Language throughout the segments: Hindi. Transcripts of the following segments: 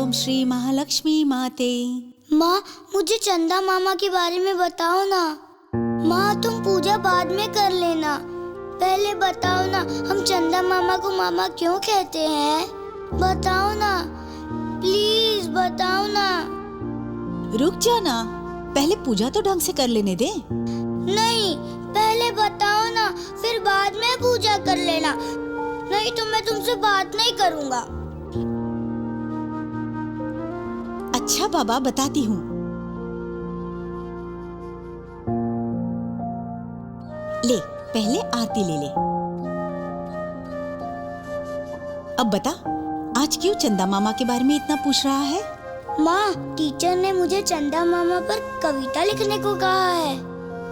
ओम श्री महालक्ष्मी माते। माँ, मुझे चंदा मामा के बारे में बताओ ना। माँ, तुम पूजा बाद में कर लेना, पहले बताओ ना, हम चंदा मामा को मामा क्यों कहते हैं? बताओ ना, प्लीज बताओ ना। रुक जा ना, पहले पूजा तो ढंग से कर लेने दे। नहीं, पहले बताओ ना, फिर बाद में पूजा कर लेना, नहीं तो मैं तुमसे बात नहीं करूँगा। अच्छा बाबा, बताती हूँ। ले, पहले आरती ले ले। अब बता, आज क्यों चंदा मामा के बारे में इतना पूछ रहा है? माँ, टीचर ने मुझे चंदा मामा पर कविता लिखने को कहा है।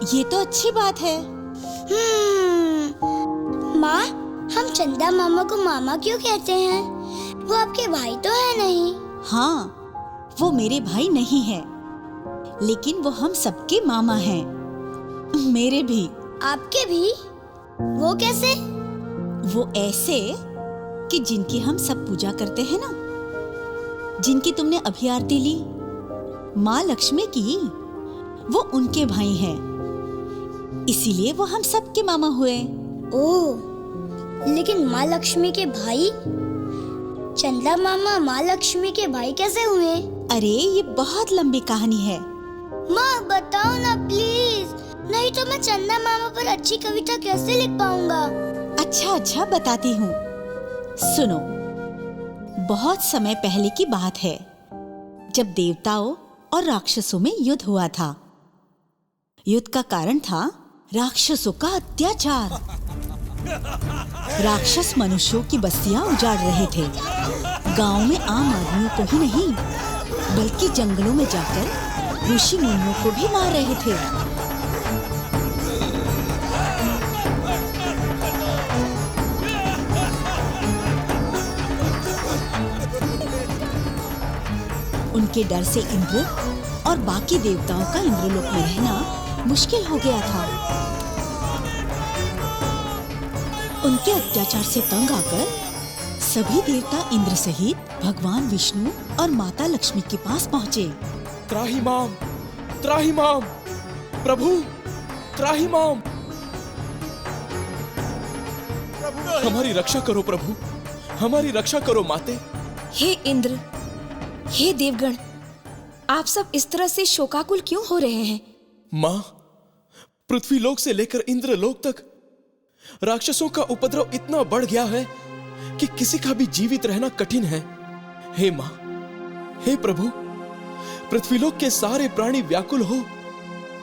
ये तो अच्छी बात है। माँ, हम चंदा मामा को मामा क्यों कहते हैं? वो आपके भाई तो है नहीं? हाँ, वो मेरे भाई नहीं है, लेकिन वो हम सबके मामा हैं। मेरे भी। आपके भी? वो कैसे? वो ऐसे कि जिनकी हम सब पूजा करते हैं ना, जिनकी तुमने अभी आरती ली, माँ लक्ष्मी की, वो उनके भाई हैं। इसीलिए वो हम सबके मामा हुए। ओह, लेकिन माँ लक्ष्मी के भाई? चंदा मामा माँ लक्ष्मी के भाई कैसे हुए? अरे, ये बहुत लंबी कहानी है। माँ, बताओ ना प्लीज, नहीं तो मैं चंदा मामा पर अच्छी कविता कैसे लिख पाऊंगा? अच्छा, बताती हूँ। सुनो, बहुत समय पहले की बात है, जब देवताओं और राक्षसों में युद्ध हुआ था। युद्ध का कारण था राक्षसों का अत्याचार। राक्षस मनुष्यों की बस्तियां उजाड़ रहे थे। गांव में आम आदमियों को ही नहीं, बल्कि जंगलों में जाकर ऋषि मुनियों को भी मार रहे थे। उनके डर से इंद्र और बाकी देवताओं का इंद्रलोक में रहना मुश्किल हो गया था। उनके अत्याचार से तंग आकर सभी देवता इंद्र सहित भगवान विष्णु और माता लक्ष्मी के पास पहुँचे। त्राहिमाम, त्राहिमाम, प्रभु, त्राहिमाम, हमारी रक्षा करो प्रभु, हमारी रक्षा करो माते। हे इंद्र, हे देवगण, आप सब इस तरह से शोकाकुल क्यों हो रहे हैं? माँ, पृथ्वी लोक से लेकर इंद्र लोक तक राक्षसों का उपद्रव इतना बढ़ गया है कि किसी का भी जीवित रहना कठिन है। हे माँ, हे प्रभु, पृथ्वीलोक के सारे प्राणी व्याकुल हो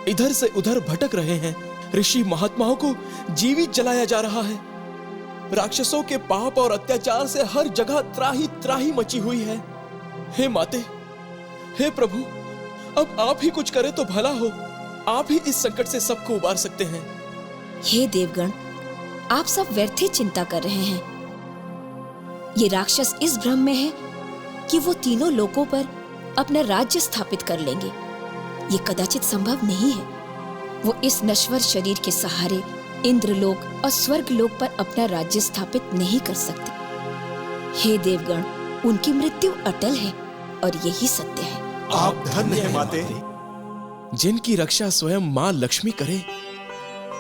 इधर से उधर भटक रहे हैं। ऋषि महात्माओं को जीवित जलाया जा रहा है। राक्षसों के पाप और अत्याचार से हर जगह त्राही त्राही मची हुई है। हे माते, हे प्रभु, अब आप ही कुछ करें तो भला हो। आप ही इस संकट से सबको उबार सकते हैं। हे देवगण, आप सब व्यर्थ ही चिंता कर रहे हैं। ये राक्षस इस भ्रम में है कि वो तीनों लोकों पर अपना राज्य स्थापित कर लेंगे। ये कदाचित संभव नहीं है। वो इस नश्वर शरीर के सहारे इंद्रलोक और स्वर्गलोक पर अपना राज्य स्थापित नहीं कर सकते। हे देवगण, उनकी मृत्यु अटल है और यही सत्य है। आप धन्य हैं माते। जिनकी रक्षा स्वयं माँ लक्ष्मी करे,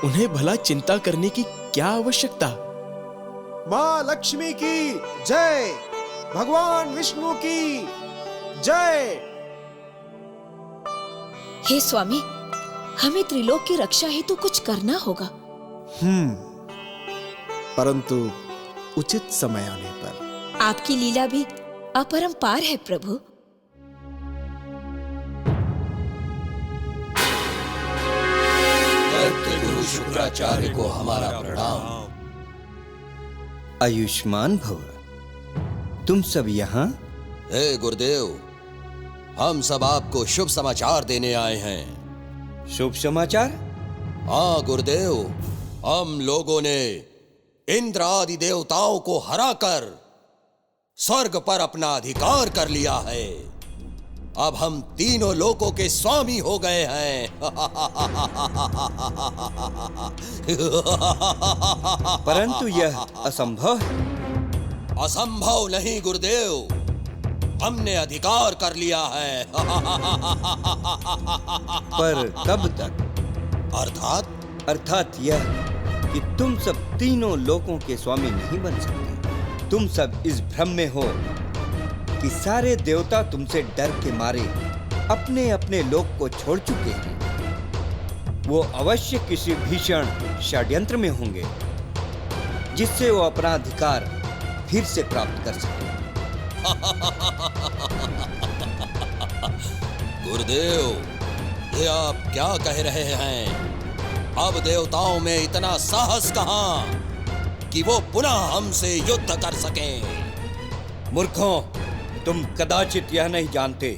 उन्हें भला चिंता करने की क्या आवश्यकता। माँ लक्ष्मी की जय, भगवान विष्णु की जय। हे स्वामी, हमें त्रिलोक की रक्षा हेतु कुछ करना होगा। परंतु उचित समय आने पर। आपकी लीला भी अपरंपार है प्रभु। गुरु शुक्राचार्य को हमारा प्रणाम। आयुष्मान भव। तुम सब यहाँ? हे गुरुदेव, हम सब आपको शुभ समाचार देने आए हैं। शुभ समाचार? हाँ गुरुदेव, हम लोगों ने इंद्र आदि देवताओं को हराकर स्वर्ग पर अपना अधिकार कर लिया है। अब हम तीनों लोकों के स्वामी हो गए हैं। परंतु यह असंभव है। असंभव नहीं गुरुदेव, हमने अधिकार कर लिया है। पर कब तक? अर्थात यह कि तुम सब तीनों लोकों के स्वामी नहीं बन सकते। तुम सब इस भ्रम में हो कि सारे देवता तुमसे डर के मारे अपने अपने लोक को छोड़ चुके हैं। वो अवश्य किसी भीषण षड्यंत्र में होंगे जिससे वो अपना अधिकार फिर से प्राप्त कर सके। गुरुदेव, ये आप क्या कह रहे हैं? अब देवताओं में इतना साहस कहां कि वो पुनः हमसे युद्ध कर सकें? मूर्खों, तुम कदाचित यह नहीं जानते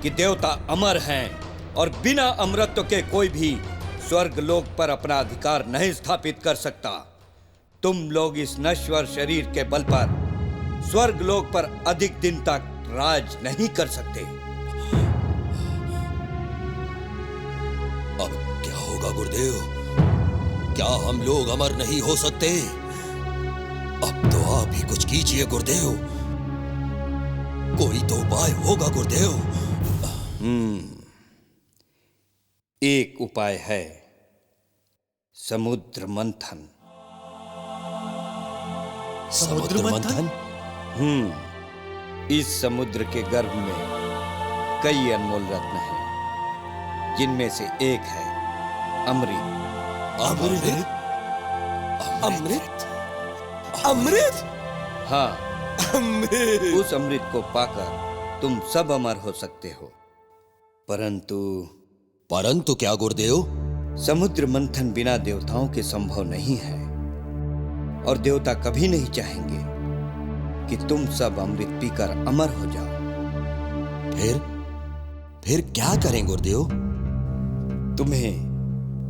कि देवता अमर हैं और बिना अमरत्व के कोई भी स्वर्ग लोक पर अपना अधिकार नहीं स्थापित कर सकता। तुम लोग इस नश्वर शरीर के बल पर स्वर्ग लोक पर अधिक दिन तक राज नहीं कर सकते। अब क्या होगा गुरुदेव? क्या हम लोग अमर नहीं हो सकते? अब तो आप ही कुछ कीजिए गुरुदेव। कोई तो उपाय होगा गुरुदेव। एक उपाय है, समुद्र मंथन। समुद्र मंथन? इस समुद्र के गर्भ में कई अनमोल रत्न हैं, जिनमें से एक है अमृत। अमृत? अमृत? अमृत? हाँ, अमृत। उस अमृत को पाकर तुम सब अमर हो सकते हो। परंतु क्या गुरुदेव? समुद्र मंथन बिना देवताओं के संभव नहीं है, और देवता कभी नहीं चाहेंगे कि तुम सब अमृत पीकर अमर हो जाओ। फिर क्या करें गुरुदेव? तुम्हें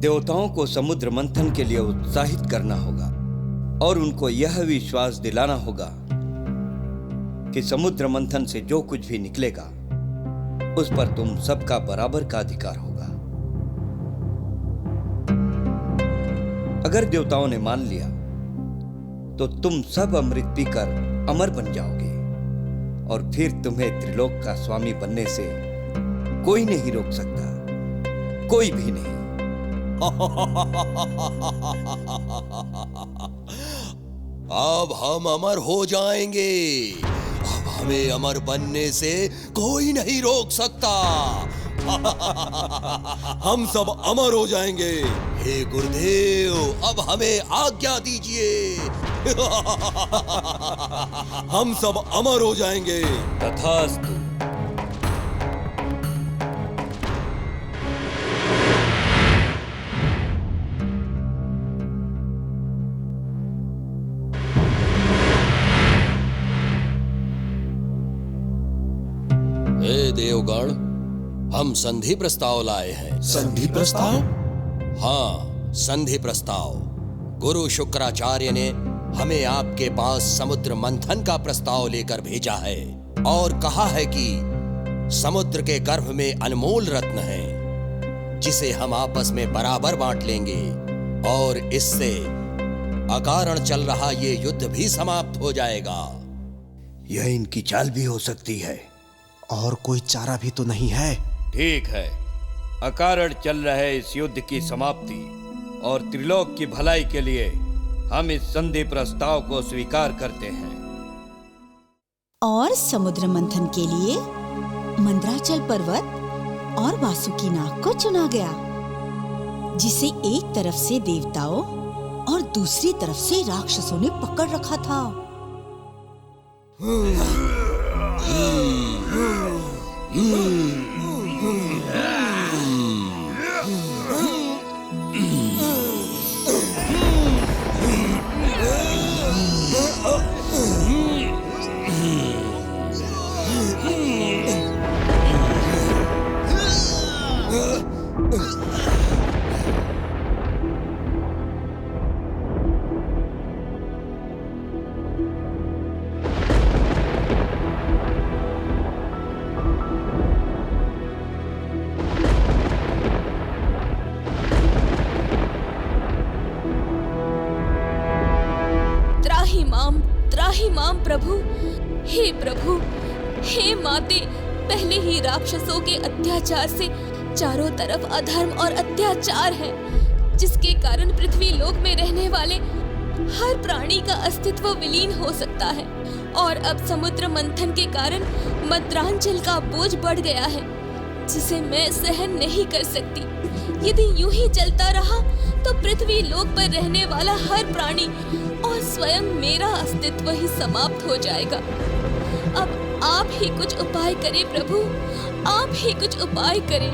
देवताओं को समुद्र मंथन के लिए उत्साहित करना होगा और उनको यह विश्वास दिलाना होगा कि समुद्र मंथन से जो कुछ भी निकलेगा उस पर तुम सबका बराबर का अधिकार होगा। अगर देवताओं ने मान लिया तो तुम सब अमृत पीकर अमर बन जाओगे, और फिर तुम्हें त्रिलोक का स्वामी बनने से कोई नहीं रोक सकता, कोई भी नहीं। अब हम अमर हो जाएंगे। अब हमें अमर बनने से कोई नहीं रोक सकता। हम सब अमर हो जाएंगे। हे गुरुदेव, अब हमें आज्ञा दीजिए। हम सब अमर हो जाएंगे। तथास्तु। हे देवगण, हम संधि प्रस्ताव लाए हैं। संधि प्रस्ताव? हाँ, संधि प्रस्ताव। गुरु शुक्राचार्य ने हमें आपके पास समुद्र मंथन का प्रस्ताव लेकर भेजा है और कहा है कि समुद्र के गर्भ में अनमोल रत्न है, जिसे हम आपस में बराबर बांट लेंगे, और इससे अकारण चल रहा ये युद्ध भी समाप्त हो जाएगा। यह इनकी चाल भी हो सकती है, और कोई चारा भी तो नहीं है। ठीक है, अकारण चल रहे इस युद्ध की समाप्ति और त्रिलोक की भलाई के लिए हम इस संधि प्रस्ताव को स्वीकार करते हैं। और समुद्र मंथन के लिए मंदराचल पर्वत और वासुकी नाग को चुना गया, जिसे एक तरफ से देवताओं और दूसरी तरफ से राक्षसों ने पकड़ रखा था। त्राहि माम प्रभु। हे माते, पहले ही राक्षसों के अत्याचार से चारों तरफ अधर्म और अत्याचार है, जिसके कारण पृथ्वी लोक में रहने वाले हर प्राणी का अस्तित्व विलीन हो सकता है। और अब समुद्र मंथन के कारण मद्रांचल का बोझ बढ़ गया है, जिसे मैं सहन नहीं कर सकती। यदि यूं ही चलता रहा तो पृथ्वी लोक पर रहने वाला हर प्राणी और स्वयं मेरा अस्तित्व ही समाप्त हो जाएगा। अब आप ही कुछ उपाय करें प्रभु, आप ही कुछ उपाय करें।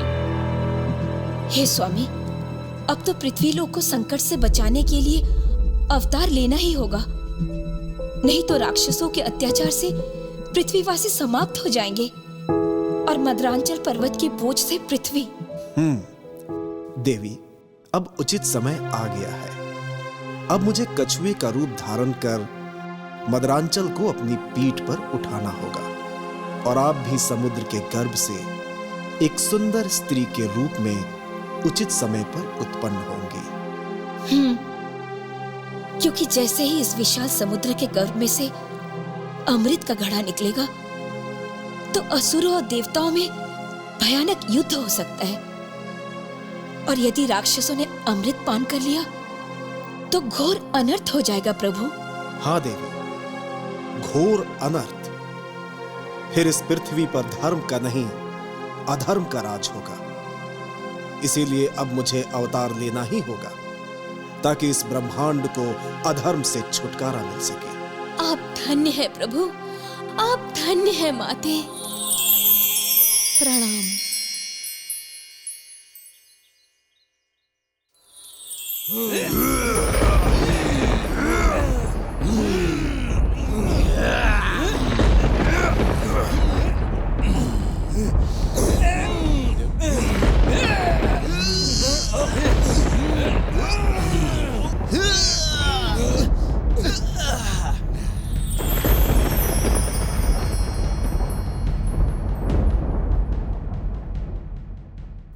हे स्वामी, अब तो पृथ्वी लोक को संकट से बचाने के लिए अवतार लेना ही होगा, नहीं तो राक्षसों के अत्याचार से पृथ्वीवासी समाप्त हो जाएंगे और मद्रांचल पर्वत के बोझ से पृथ्वी। देवी, अब उचित समय आ गया है। अब मुझे कछुए का रूप धारण कर मद्रांचल को अपनी पीठ पर उठाना होगा और आप भी समुद्र के गर्भ से एक सुंदर स्त्री के रूप में उचित समय पर उत्पन्न होंगी। क्योंकि जैसे ही इस विशाल समुद्र के गर्भ में से अमृत का घड़ा निकलेगा तो असुरों और देवताओं में भयानक युद्ध हो सकता है, और यदि राक्षसों ने अमृत पान कर लिया तो घोर अनर्थ हो जाएगा प्रभु। हाँ देवी, घोर अनर्थ। फिर इस पृथ्वी पर धर्म का नहीं, अधर्म का राज होगा। इसीलिए अब मुझे अवतार लेना ही होगा, ताकि इस ब्रह्मांड को अधर्म से छुटकारा मिल सके। आप धन्य है प्रभु, आप धन्य है माते। प्रणाम।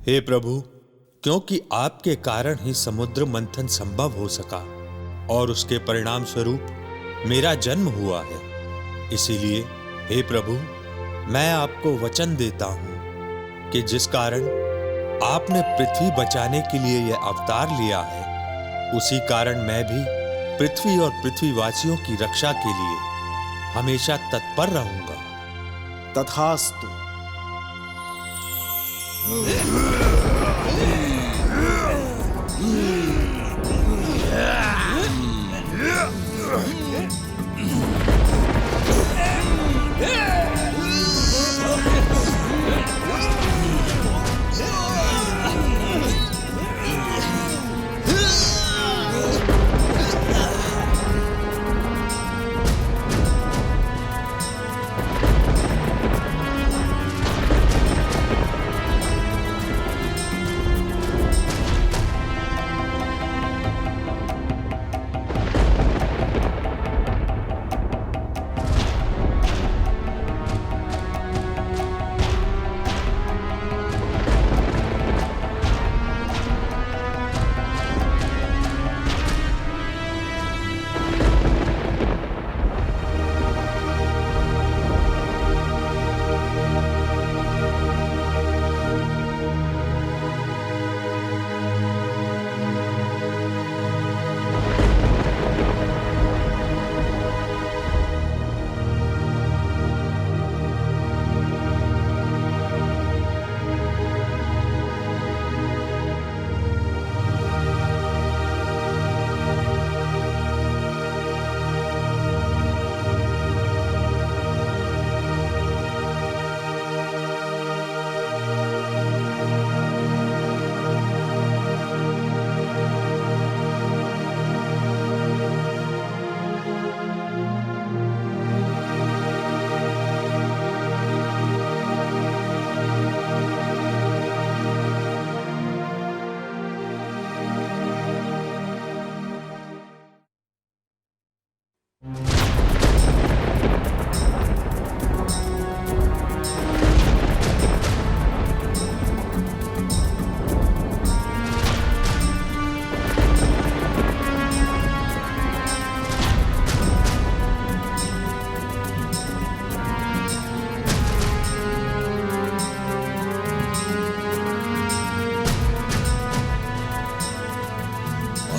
हे प्रभु, क्योंकि आपके कारण ही समुद्र मंथन संभव हो सका और उसके परिणाम स्वरूप मेरा जन्म हुआ है, इसीलिए हे प्रभु, मैं आपको वचन देता हूं कि जिस कारण आपने पृथ्वी बचाने के लिए यह अवतार लिया है, उसी कारण मैं भी पृथ्वी और पृथ्वीवासियों की रक्षा के लिए हमेशा तत्पर रहूंगा। तथास्तु।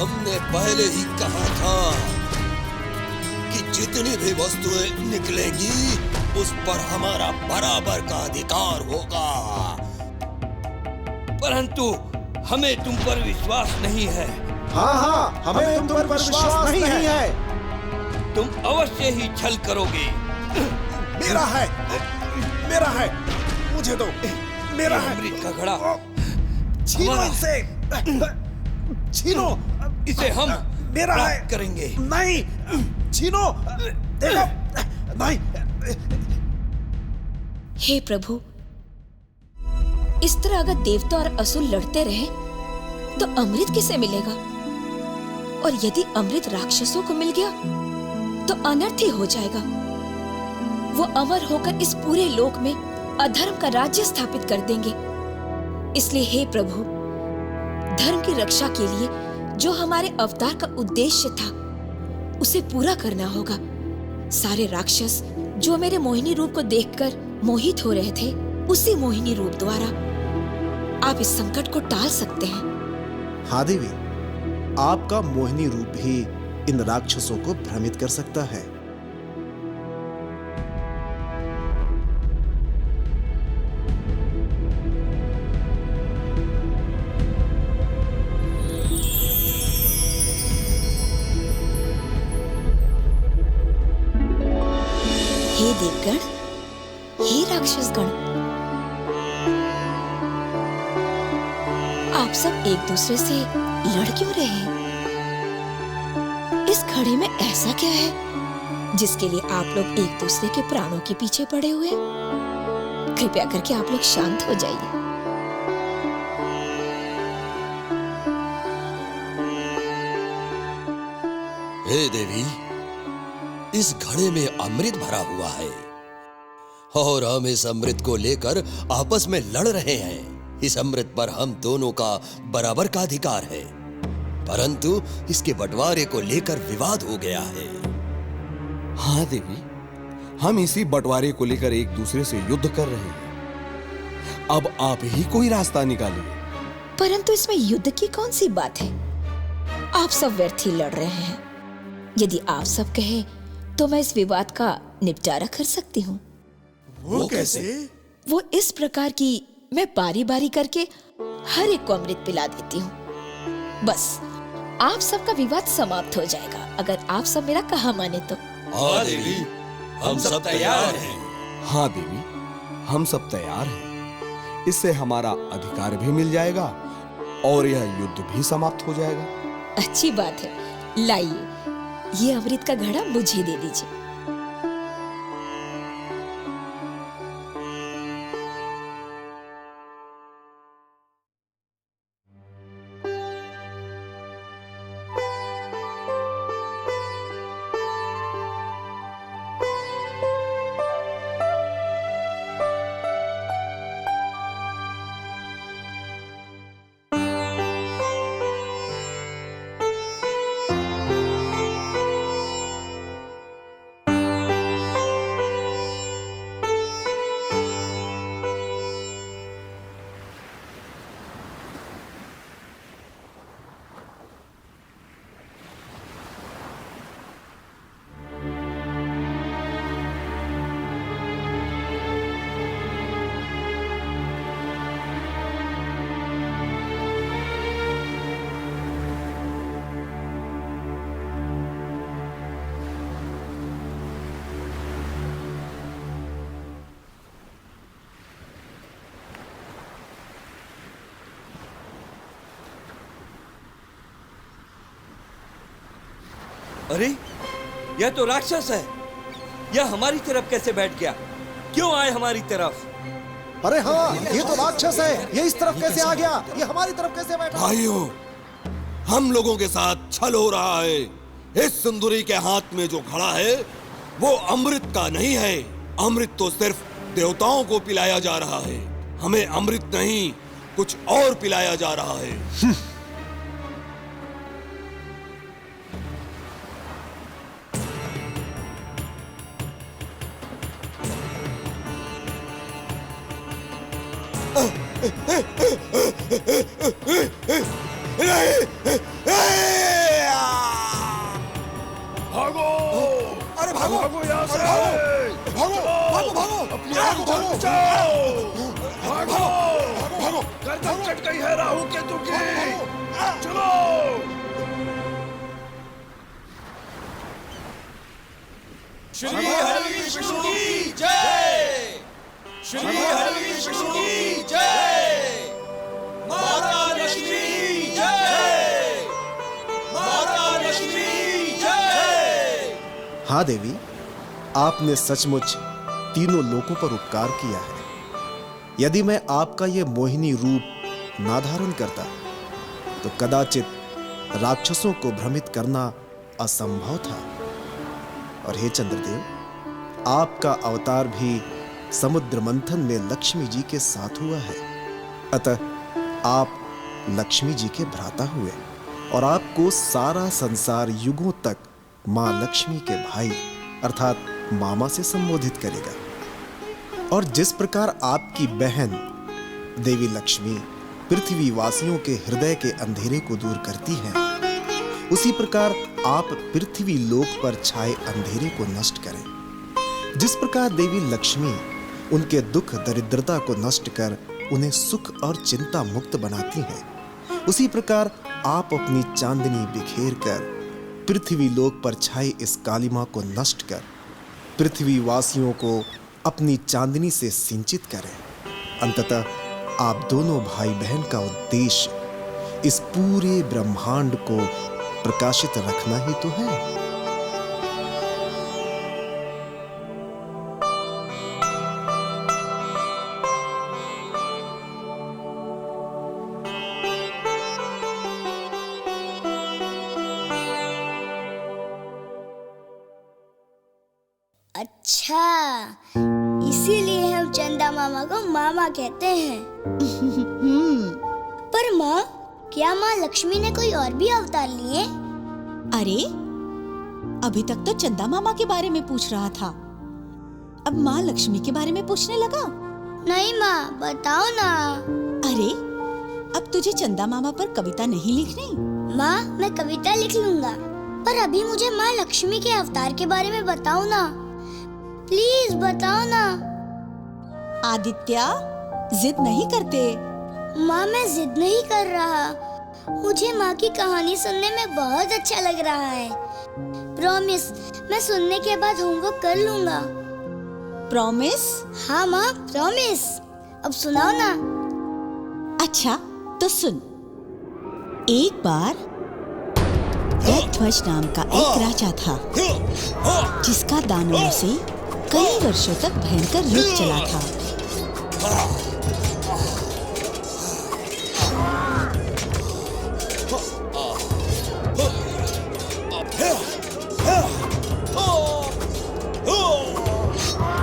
हमने पहले ही कहा था कि जितनी भी वस्तुएं निकलेंगी उस पर हमारा बराबर का अधिकार होगा। परंतु हमें तुम पर विश्वास नहीं है। हाँ हाँ, हमें तुम पर विश्वास नहीं है। तुम अवश्य ही छल करोगे। मेरा है, मेरा है, मुझे दो, मेरा है। अमृत का घड़ा छीनो इसे, छीनो, इसे हम मेरा है, प्राप्त करेंगे। नहीं, छीनो, देखो, नहीं। हे प्रभु, इस तरह अगर देवता और असुर लड़ते रहे तो अमृत किसे मिलेगा? और यदि अमृत राक्षसों को मिल गया तो अनर्थ ही हो जाएगा। वो अमर होकर इस पूरे लोक में अधर्म का राज्य स्थापित कर देंगे। इसलिए हे प्रभु, धर्म की रक्षा के लिए जो हमारे अवतार का उद्देश्य था उसे पूरा करना होगा। सारे राक्षस जो मेरे मोहिनी रूप को देखकर मोहित हो रहे थे, उसी मोहिनी रूप द्वारा आप इस संकट को टाल सकते हैं। हाँ देवी, आपका मोहिनी रूप भी इन राक्षसों को भ्रमित कर सकता है। हे देवगण, हे राक्षसगण, आप सब एक दूसरे से लड़ क्यों रहे हैं? इस घड़े में ऐसा क्या है जिसके लिए आप लोग एक दूसरे के प्राणों के पीछे पड़े हुए हैं? कृपया करके आप लोग शांत हो जाइए। हे देवी, इस घड़े में अमृत भरा हुआ है और हम इस अमृत को लेकर आपस में लड़ रहे हैं। इस अमृत पर हम दोनों का बराबर का अधिकार है, परंतु इसके बंटवारे को लेकर विवाद हो गया है। हाँ देवी, हम इसी बंटवारे को लेकर एक दूसरे से युद्ध कर रहे हैं। अब आप ही कोई रास्ता निकालिए। परंतु इसमें युद्ध की कौन सी बात है? आप सब व्यर्थ ही लड़ रहे हैं। यदि आप सब कहे तो मैं इस विवाद का निपटारा कर सकती हूँ। वो कैसे? वो इस प्रकार की मैं बारी बारी करके हर एक को अमृत पिला देती हूँ। बस आप सबका विवाद समाप्त हो जाएगा अगर आप सब मेरा कहा माने तो। हाँ देवी, हम सब तैयार हैं। हाँ देवी, हम सब तैयार हैं। इससे हमारा अधिकार भी मिल जाएगा और यह युद्ध भी समाप्त हो जाएगा। अच्छी बात है, लाइए ये अमृत का घड़ा मुझे दे दीजिए। अरे यह तो राक्षस है। यह हमारी तरफ कैसे बैठ गया? क्यों आए हमारी तरफ? अरे हाँ, ये तो राक्षस है। ये इस तरफ कैसे आ गया? ये हमारी तरफ कैसे बैठा? भाइयों, हम लोगों के साथ छल हो रहा है। इस सुंदरी के हाथ में जो घड़ा है वो अमृत का नहीं है। अमृत तो सिर्फ देवताओं को पिलाया जा रहा है। हमें अमृत नहीं, कुछ और पिलाया जा रहा है। नहीं, नहीं, भागो यहाँ से, भागो भागो भागो, अपनी आग जान बचाओ, भागो भागो, गर्दन कट गई है राहु केतु की, चलो। श्री हरि विष्णु की जय, श्री हरि विष्णु की जय, माता लक्ष्मी की जय, माता लक्ष्मी की जय। हाँ देवी, आपने सचमुच तीनों लोकों पर उपकार किया है। यदि मैं आपका यह मोहिनी रूप ना धारण करता तो कदाचित राक्षसों को भ्रमित करना असंभव था। और हे चंद्रदेव, आपका अवतार भी समुद्र मंथन में लक्ष्मी जी के साथ हुआ है। अतः आप लक्ष्मी जी के भ्राता हुए और आपको सारा संसार युगों तक मां लक्ष्मी के भाई अर्थात मामा से संबोधित करेगा। और जिस प्रकार आपकी बहन देवी लक्ष्मी पृथ्वी वासियों के हृदय के अंधेरे को दूर करती हैं, उसी प्रकार आप पृथ्वी लोक पर छाए अंधेरे को नष्ट करें। जिस प्रकार देवी लक्ष्मी उनके दुख दरिद्रता को नष्ट कर उन्हें सुख और चिंता मुक्त बनाती हैं, उसी प्रकार आप अपनी चांदनी बिखेर कर पृथ्वी लोक पर छाई इस कालिमा को नष्ट कर पृथ्वी वासियों को अपनी चांदनी से सिंचित करें। अंततः आप दोनों भाई बहन का उद्देश्य इस पूरे ब्रह्मांड को प्रकाशित रखना ही तो है। अच्छा, इसीलिए हम चंदा मामा को मामा कहते हैं। पर माँ, क्या माँ लक्ष्मी ने कोई और भी अवतार लिए? अरे, अभी तक तो चंदा मामा के बारे में पूछ रहा था, अब माँ लक्ष्मी के बारे में पूछने लगा। नहीं माँ, बताओ ना। अरे, अब तुझे चंदा मामा पर कविता नहीं लिखनी? माँ, मैं कविता लिख लूंगा, पर अभी मुझे माँ लक्ष्मी के अवतार के बारे में बताओ ना, प्लीज बताओ ना। आदित्य, जिद नहीं करते। माँ, मैं जिद नहीं कर रहा, मुझे माँ की कहानी सुनने में बहुत अच्छा लग रहा है। प्रॉमिस, मैं सुनने के बाद होमवर्क कर लूंगा। प्रॉमिस? हाँ माँ, प्रॉमिस। अब सुनाओ ना। अच्छा, तो सुन। एक बार ध्वज नाम का एक राजा था, जिसका दानवों से कई वर्षों तक भयंकर युद्ध चला था।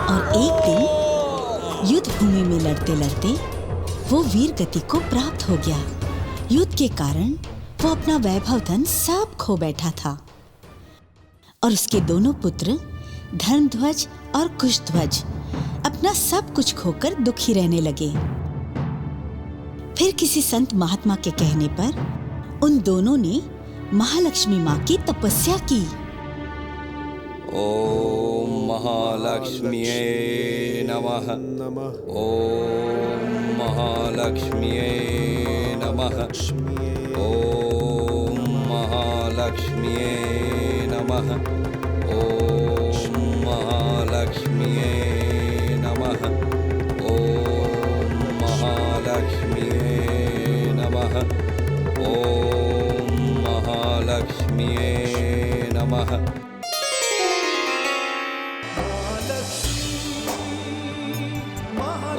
और एक दिन युद्ध भूमि में लड़ते लड़ते वो वीर गति को प्राप्त हो गया। युद्ध के कारण वो अपना वैभव धन सब खो बैठा था और उसके दोनों पुत्र धर्मध्वज और कुशध्वज अपना सब कुछ खोकर दुखी रहने लगे। फिर किसी संत महात्मा के कहने पर उन दोनों ने महालक्ष्मी माँ की तपस्या की। ओम महालक्ष्म्ये नमः, ओम महालक्ष्म्ये नमः, ओम महालक्ष्म्ये नमः, ओम महालक्ष्म्ये नमः, ओम महालक्ष्म्ये नमः, ओम महालक्ष्म्ये नमः।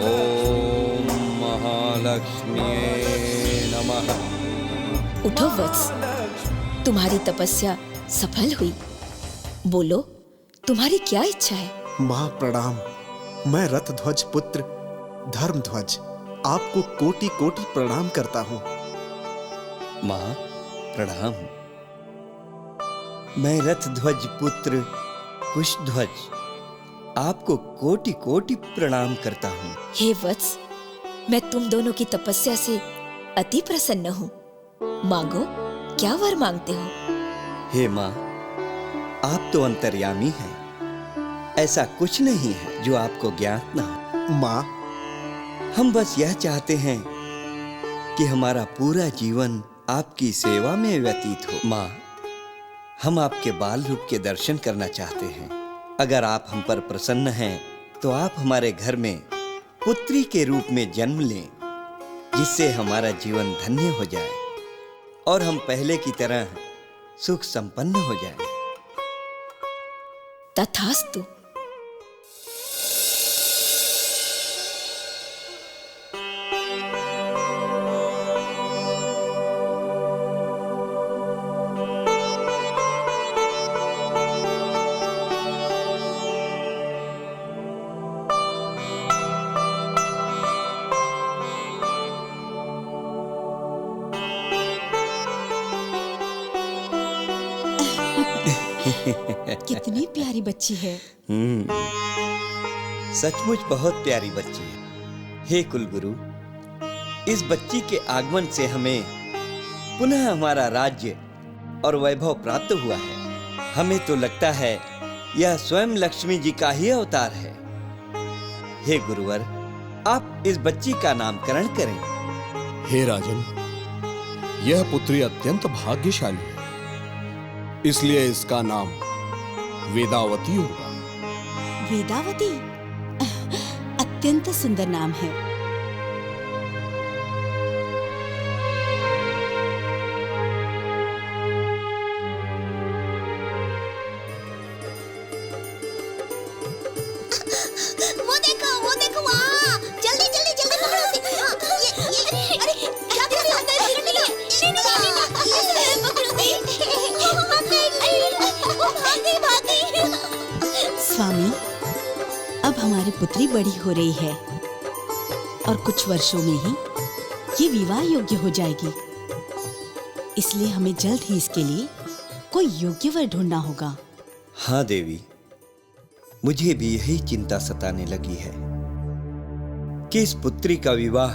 ओम महालक्ष्म्ये नमः। उठो वत्स, तुम्हारी तपस्या सफल हुई। बोलो, तुम्हारी क्या इच्छा है? मां प्रणाम। मैं रथध्वज पुत्र धर्मध्वज आपको कोटि कोटि प्रणाम करता हूँ। माँ प्रणाम। मैं रथध्वज पुत्र कुशध्वज आपको कोटि कोटि प्रणाम करता हूँ। हे वत्स, मैं तुम दोनों की तपस्या से अति प्रसन्न हूँ। मांगो, क्या वर मांगते हो? हे माँ, आप तो अंतर्यामी हैं, ऐसा कुछ नहीं है जो आपको ज्ञात ना हो। माँ, हम बस यह चाहते हैं कि हमारा पूरा जीवन आपकी सेवा में व्यतीत हो। माँ, हम आपके बाल रूप के दर्शन करना चाहते हैं। अगर आप हम पर प्रसन्न हैं तो आप हमारे घर में पुत्री के रूप में जन्म लें, जिससे हमारा जीवन धन्य हो जाए और हम पहले की तरह सुख संपन्न हो जाएं। तथास्तु। कितनी प्यारी बच्ची है। सचमुच बहुत प्यारी बच्ची है। हे कुलगुरु, इस बच्ची के आगमन से हमें पुनः हमारा राज्य और वैभव प्राप्त हुआ है। हमें तो लगता है यह स्वयं लक्ष्मी जी का ही अवतार है। हे गुरुवर, आप इस बच्ची का नामकरण करें। हे राजन, यह पुत्री अत्यंत भाग्यशाली है, इसलिए इसका नाम वेदावती होगा। वेदावती अत्यंत सुंदर नाम है। वो देखो वहाँ, जल्दी जल्दी जल्दी पकड़ो उसे। हाँ, ये अरे क्या कर रहे हो? स्वामी, अब हमारी पुत्री बड़ी हो रही है और कुछ वर्षों में ही ये विवाह योग्य हो जाएगी। इसलिए हमें जल्द ही इसके लिए कोई योग्य वर ढूंढना होगा। हाँ देवी, मुझे भी यही चिंता सताने लगी है कि इस पुत्री का विवाह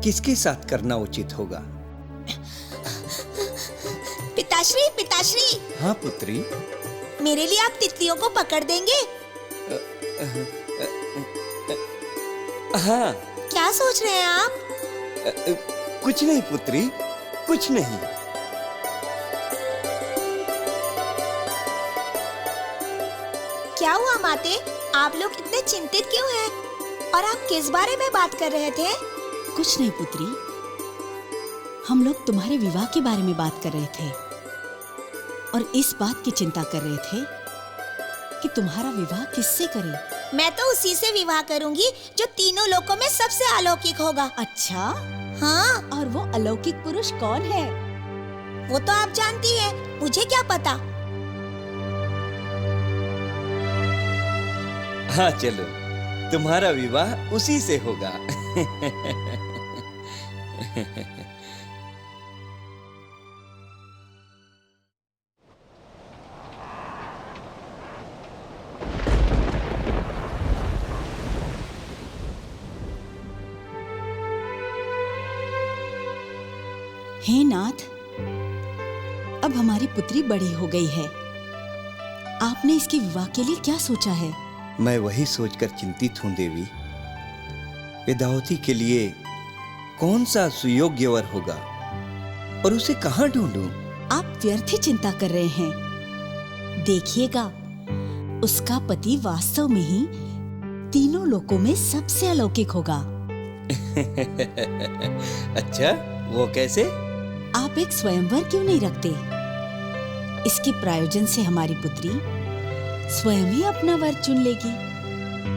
किसके साथ करना उचित होगा। पिताश्री, पिताश्री। हाँ पुत्री। मेरे लिए आप तितलियों को पकड़ देंगे? हाँ। क्या सोच रहे हैं आप? कुछ नहीं पुत्री, कुछ नहीं। क्या हुआ माते? आप लोग इतने चिंतित क्यों हैं? और आप किस बारे में बात कर रहे थे? कुछ नहीं पुत्री, हम लोग तुम्हारे विवाह के बारे में बात कर रहे थे और इस बात की चिंता कर रहे थे कि तुम्हारा विवाह किससे करें। मैं तो उसी से विवाह करूंगी जो तीनों लोकों में सबसे अलौकिक होगा। अच्छा? हाँ। और वो अलौकिक पुरुष कौन है? वो तो आप जानती हैं, मुझे क्या पता। हाँ चलो, तुम्हारा विवाह उसी से होगा। हे नाथ, अब हमारी पुत्री बड़ी हो गई है। आपने इसके विवाह के लिए क्या सोचा है? मैं वही सोचकर चिंतित हूँ देवी। वेदावती के लिए कौन सा सुयोग्य वर होगा और उसे कहाँ ढूंढूं? आप व्यर्थ ही चिंता कर रहे हैं। देखिएगा, उसका पति वास्तव में ही तीनों लोकों में सबसे अलौकिक होगा। अच्छा, वो कैसे? आप एक स्वयंवर क्यों नहीं रखते? इसके प्रायोजन से हमारी पुत्री स्वयं ही अपना वर चुन लेगी।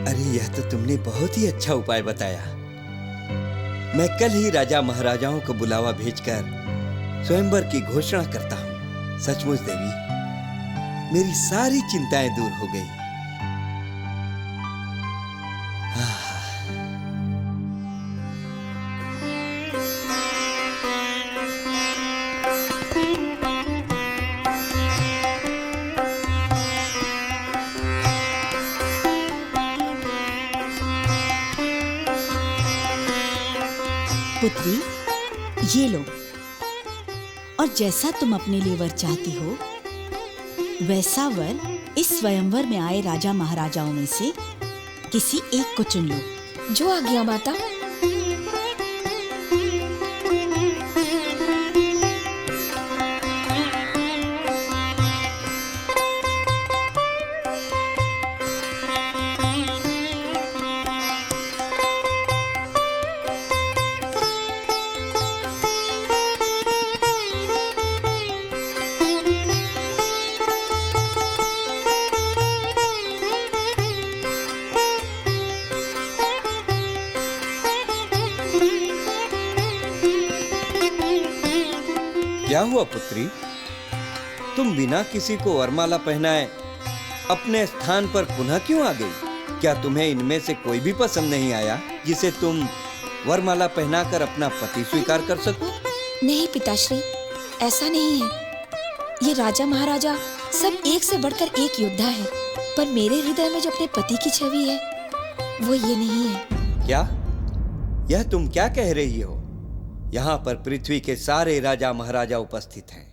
अरे यह तो तुमने बहुत ही अच्छा उपाय बताया। मैं कल ही राजा महाराजाओं को बुलावा भेजकर स्वयंवर की घोषणा करता हूँ। सचमुच देवी, मेरी सारी चिंताएं दूर हो गई। पुत्री, ये लो, और जैसा तुम अपने लिए वर चाहती हो वैसा वर इस स्वयंवर में आए राजा महाराजाओं में से किसी एक को चुन लो। जो आज्ञा माता। क्या हुआ पुत्री? तुम बिना किसी को वरमाला पहनाए अपने स्थान पर पुनः क्यों आ गई? क्या तुम्हें इनमें से कोई भी पसंद नहीं आया जिसे तुम वरमाला पहनाकर अपना पति स्वीकार कर सको? नहीं पिताश्री, ऐसा नहीं है। ये राजा महाराजा सब एक से बढ़कर एक योद्धा है, पर मेरे हृदय में जो अपने पति की छवि है वो ये नहीं है। क्या? यह तुम क्या कह रही हो? यहाँ पर पृथ्वी के सारे राजा महाराजा उपस्थित हैं,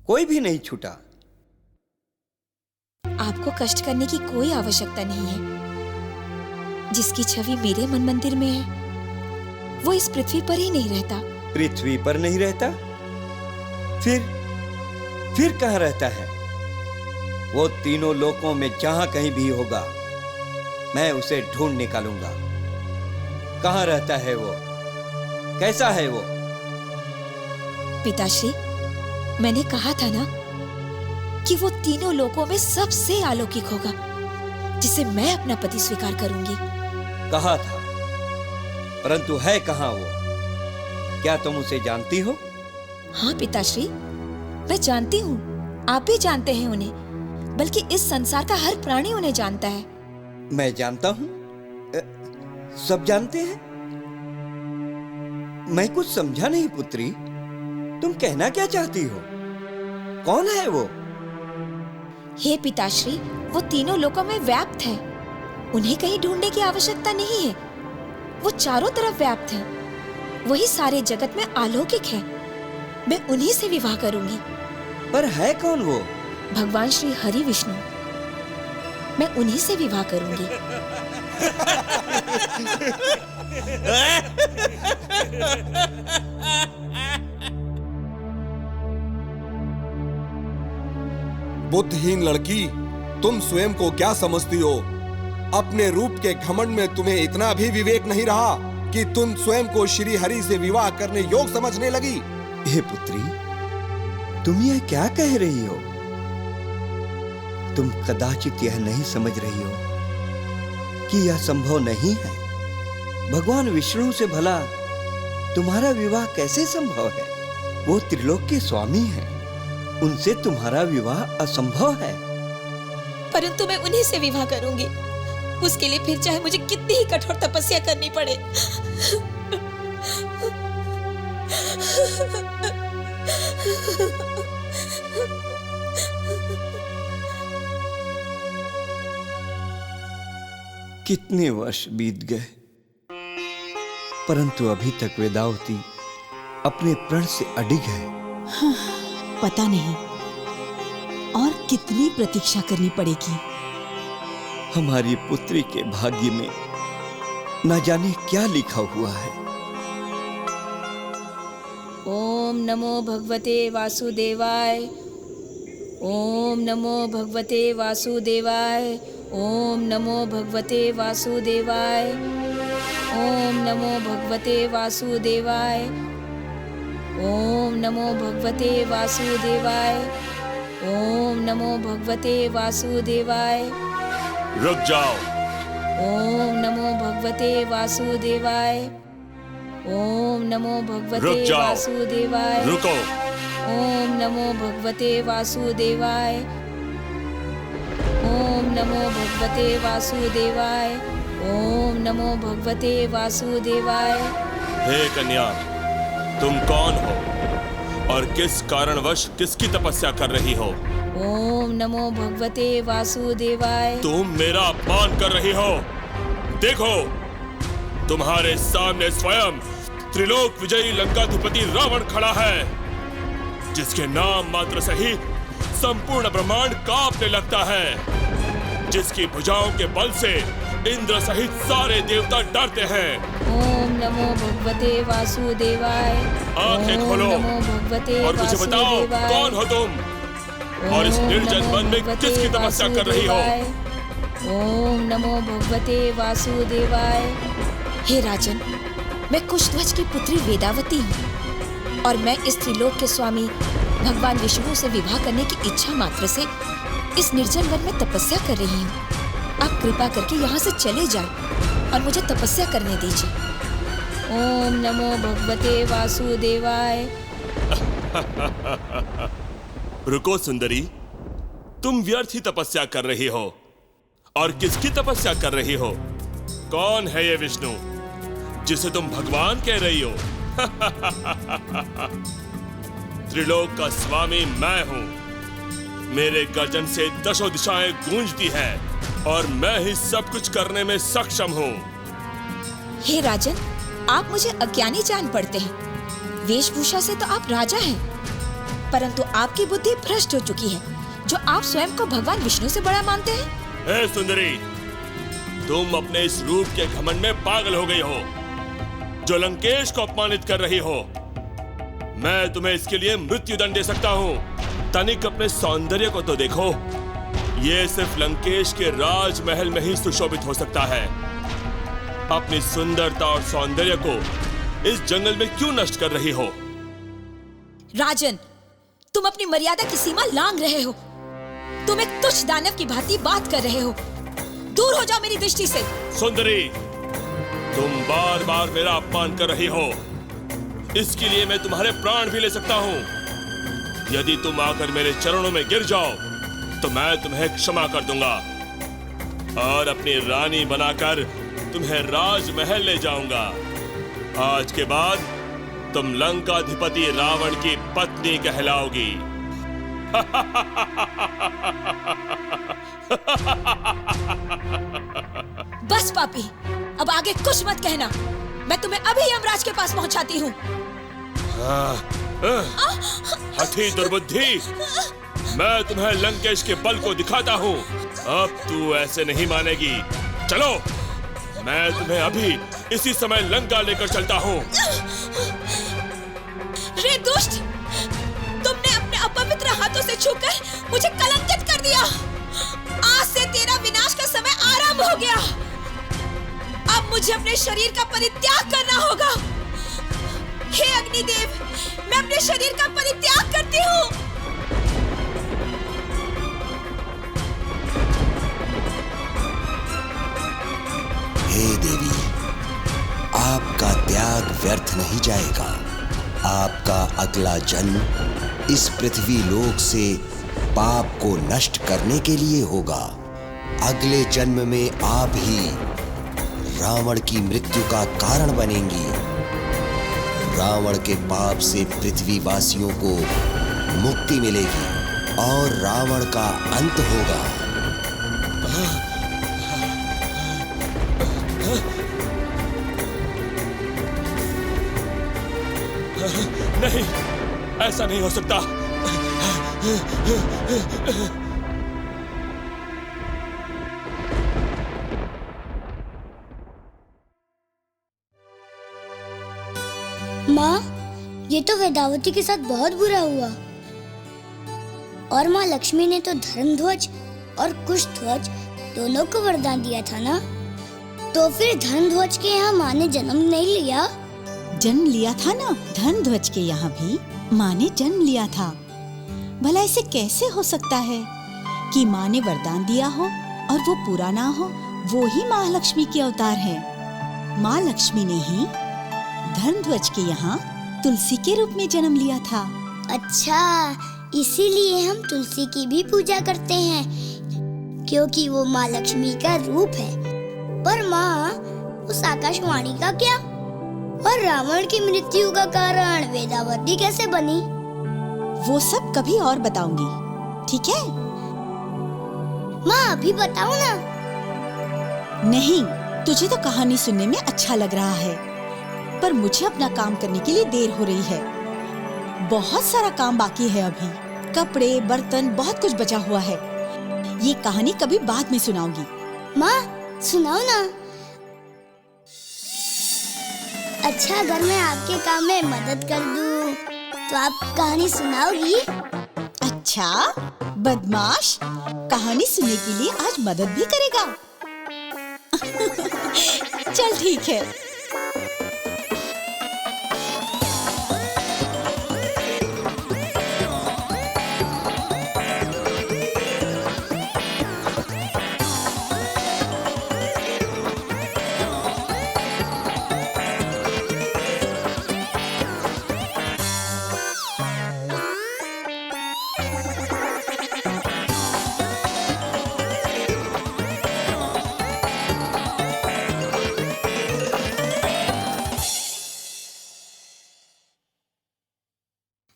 कोई भी नहीं छूटा। आपको कष्ट करने की कोई आवश्यकता नहीं है। जिसकी छवि मेरे मन मंदिर में है वो इस पृथ्वी पर ही नहीं रहता। पृथ्वी पर नहीं रहता? फिर कहाँ रहता है? वो तीनों लोकों में जहां कहीं भी होगा मैं उसे ढूंढ निकालूंगा। कहाँ रहता है वो? कैसा है वो? पिताश्री, मैंने कहा था ना कि वो तीनों लोकों में सबसे अलौकिक होगा, जिसे मैं अपना पति स्वीकार करूंगी। कहा था, परंतु है कहाँ वो? क्या तुम उसे जानती हो? हाँ पिताश्री, मैं जानती हूँ। आप भी जानते हैं उन्हें, बल्कि इस संसार का हर प्राणी उन्हें जानता है। मैं जानता हूँ? सब जानते हैं? मैं कुछ समझा नहीं पुत्री, तुम कहना क्या चाहती हो? कौन है वो? हे पिताश्री, वो तीनों लोकों में व्याप्त है। उन्हें कहीं ढूंढने की आवश्यकता नहीं है। वो चारों तरफ व्याप्त है। वही सारे जगत में अलौकिक है। मैं उन्हीं से विवाह करूंगी। पर है कौन वो? भगवान श्री हरि विष्णु। मैं उन्हीं से विवाह करूंगी। बुद्धिहीन लड़की, तुम स्वयं को क्या समझती हो? अपने रूप के घमंड में तुम्हें इतना भी विवेक नहीं रहा कि तुम स्वयं को श्री हरि से विवाह करने योग्य समझने लगी। हे पुत्री, तुम यह क्या कह रही हो? तुम कदाचित यह नहीं समझ रही हो कि यह संभव नहीं है। भगवान विष्णु से भला तुम्हारा विवाह कैसे संभव है? वो त्रिलोक के स्वामी हैं। उनसे तुम्हारा विवाह असंभव है। परंतु मैं उन्हीं से विवाह करूंगी। उसके लिए फिर चाहे मुझे कितनी ही कठोर तपस्या करनी पड़े। कितने वर्ष बीत गए, परंतु अभी तक वेदावती अपने प्रण से अडिग है। पता नहीं और कितनी प्रतीक्षा करनी पड़ेगी। हमारी पुत्री के भाग्य में न जाने क्या लिखा हुआ है। ओम नमो भगवते वासुदेवाय। ओम नमो भगवते वासुदेवाय। ओम नमो भगवते वासुदेवाय। ओम नमो भगवते वासुदेवाय। ओम नमो भगवते वासुदेवाय। ओम नमो भगवते वासुदेवाय। रुक जाओ। ओम नमो भगवते वासुदेवाय। ओम नमो भगवते वासुदेवाय। रुको। ओम नमो भगवते वासुदेवाय। ओम नमो भगवते वासुदेवाय। ओम नमो भगवते वासुदेवाय। हे कन्या, तुम कौन हो और किस कारणवश किसकी तपस्या कर रही हो? ओम नमो भगवते वासुदेवाय। तुम मेरा अपमान कर रही हो। देखो, तुम्हारे सामने स्वयं त्रिलोक विजयी लंकाधिपति रावण खड़ा है, जिसके नाम मात्र से ही संपूर्ण ब्रह्मांड कांपने लगता है, जिसकी भुजाओं के बल से इंद्र सहित सारे देवता डरते हैं। ओम नमो भगवते वासुदेवाय। आंखें खोलो और मुझे बताओ, कौन हो तुम और इस निर्जन वन में किसकी तपस्या कर रही हो? ओम नमो भगवते वासुदेवाय। हे राजन, मैं कुशध्वज की पुत्री वेदावती हूँ और मैं इस त्रिलोक के स्वामी भगवान विष्णु से विवाह करने की इच्छा मात्र से इस निर्जन वन में तपस्या कर रही हूँ। आप कृपा करके यहाँ से चले जाएं और मुझे तपस्या करने दीजिए। ओम नमो भगवते वासुदेवाय। रुको सुंदरी, तुम व्यर्थ ही तपस्या कर रही हो। और किसकी तपस्या कर रही हो? कौन है ये विष्णु जिसे तुम भगवान कह रही हो? त्रिलोक का स्वामी मैं हूं। मेरे गर्जन से दशों दिशाएं गूंजती हैं और मैं ही सब कुछ करने में सक्षम हूं। हे राजन, आप मुझे अज्ञानी जान पड़ते हैं। वेशभूषा से तो आप राजा हैं, परंतु आपकी बुद्धि भ्रष्ट हो चुकी है, जो आप स्वयं को भगवान विष्णु से बड़ा मानते हैं। हे सुंदरी, तुम अपने इस रूप के घमंड में पागल हो गई हो, जो लंकेश को अपमानित कर रही हो। मैं तुम्हें इसके लिए मृत्यु दंड दे सकता हूँ। तनिक अपने सौंदर्य को तो देखो, ये सिर्फ लंकेश के राजमहल में ही सुशोभित हो सकता है। अपनी सुंदरता और सौंदर्य को इस जंगल में क्यों नष्ट कर रही हो? राजन, तुम अपनी मर्यादा की सीमा लांघ रहे हो। तुम एक तुच्छ दानव की भांति बात कर रहे हो। दूर हो जाओ मेरी दृष्टि से। सुंदरी, तुम बार बार मेरा अपमान कर रही हो। इसके लिए मैं तुम्हारे प्राण भी ले सकता हूँ। यदि तुम आकर मेरे चरणों में गिर जाओ तो मैं तुम्हें क्षमा कर दूंगा और अपनी रानी बनाकर तुम्हें राजमहल ले जाऊंगा। आज के बाद तुम लंकाधिपति रावण की पत्नी कहलाओगी। बस पापी, अब आगे कुछ मत कहना। मैं तुम्हें अभी यमराज के पास पहुंचाती हूँ। हठी दुर्बुद्धि, मैं तुम्हें लंकेश के बल को दिखाता हूँ। अब तू ऐसे नहीं मानेगी। चलो, मैं तुम्हें अभी इसी समय लंका लेकर चलता हूँ। रे दुष्ट, तुमने अपने अपवित्र हाथों से छूकर मुझे कलंकित कर दिया। आज से तेरा विनाश का समय आरंभ हो गया। अब मुझे अपने शरीर का परित्याग करना होगा। हे अग्निदेव, मैं अपने शरीर का परित्याग करती हूँ। हे देवी, आपका त्याग व्यर्थ नहीं जाएगा। आपका अगला जन्म इस पृथ्वी लोक से पाप को नष्ट करने के लिए होगा। अगले जन्म में आप ही रावण की मृत्यु का कारण बनेंगी। रावण के पाप से पृथ्वीवासियों को मुक्ति मिलेगी और रावण का अंत होगा। नहीं, ऐसा नहीं हो सकता। माँ, ये तो वेदावती के साथ बहुत बुरा हुआ। और माँ लक्ष्मी ने तो धर्मध्वज और कुशध्वज दोनों को वरदान दिया था ना, तो फिर धर्मध्वज के यहाँ माँ ने जन्म नहीं लिया? जन्म लिया था ना, धर्मध्वज के यहाँ भी माँ ने जन्म लिया था। भला ऐसे कैसे हो सकता है कि माँ ने वरदान दिया हो और वो पूरा ना हो? वो ही महालक्ष्मी के अवतार है। माँ लक्ष्मी ने ही धर्मध्वज के यहाँ तुलसी के रूप में जन्म लिया था। अच्छा, इसीलिए हम तुलसी की भी पूजा करते हैं, क्योंकि वो माँ लक्ष्मी का रूप है। पर माँ, उस आकाशवाणी का क्या? और रावण की मृत्यु का कारण वेदावती कैसे बनी? वो सब कभी और बताऊंगी, ठीक है? माँ, अभी बताओ ना। नहीं, तुझे तो कहानी सुनने में अच्छा लग रहा है, पर मुझे अपना काम करने के लिए देर हो रही है। बहुत सारा काम बाकी है अभी। कपड़े, बर्तन, बहुत कुछ बचा हुआ है। ये कहानी कभी बाद में सुनाऊंगी। माँ सुनाओ ना। अच्छा, अगर मैं आपके काम में मदद कर दूं, तो आप कहानी सुनाओगी? अच्छा, बदमाश, कहानी सुनने के लिए आज मदद भी करेगा। चल ठीक है।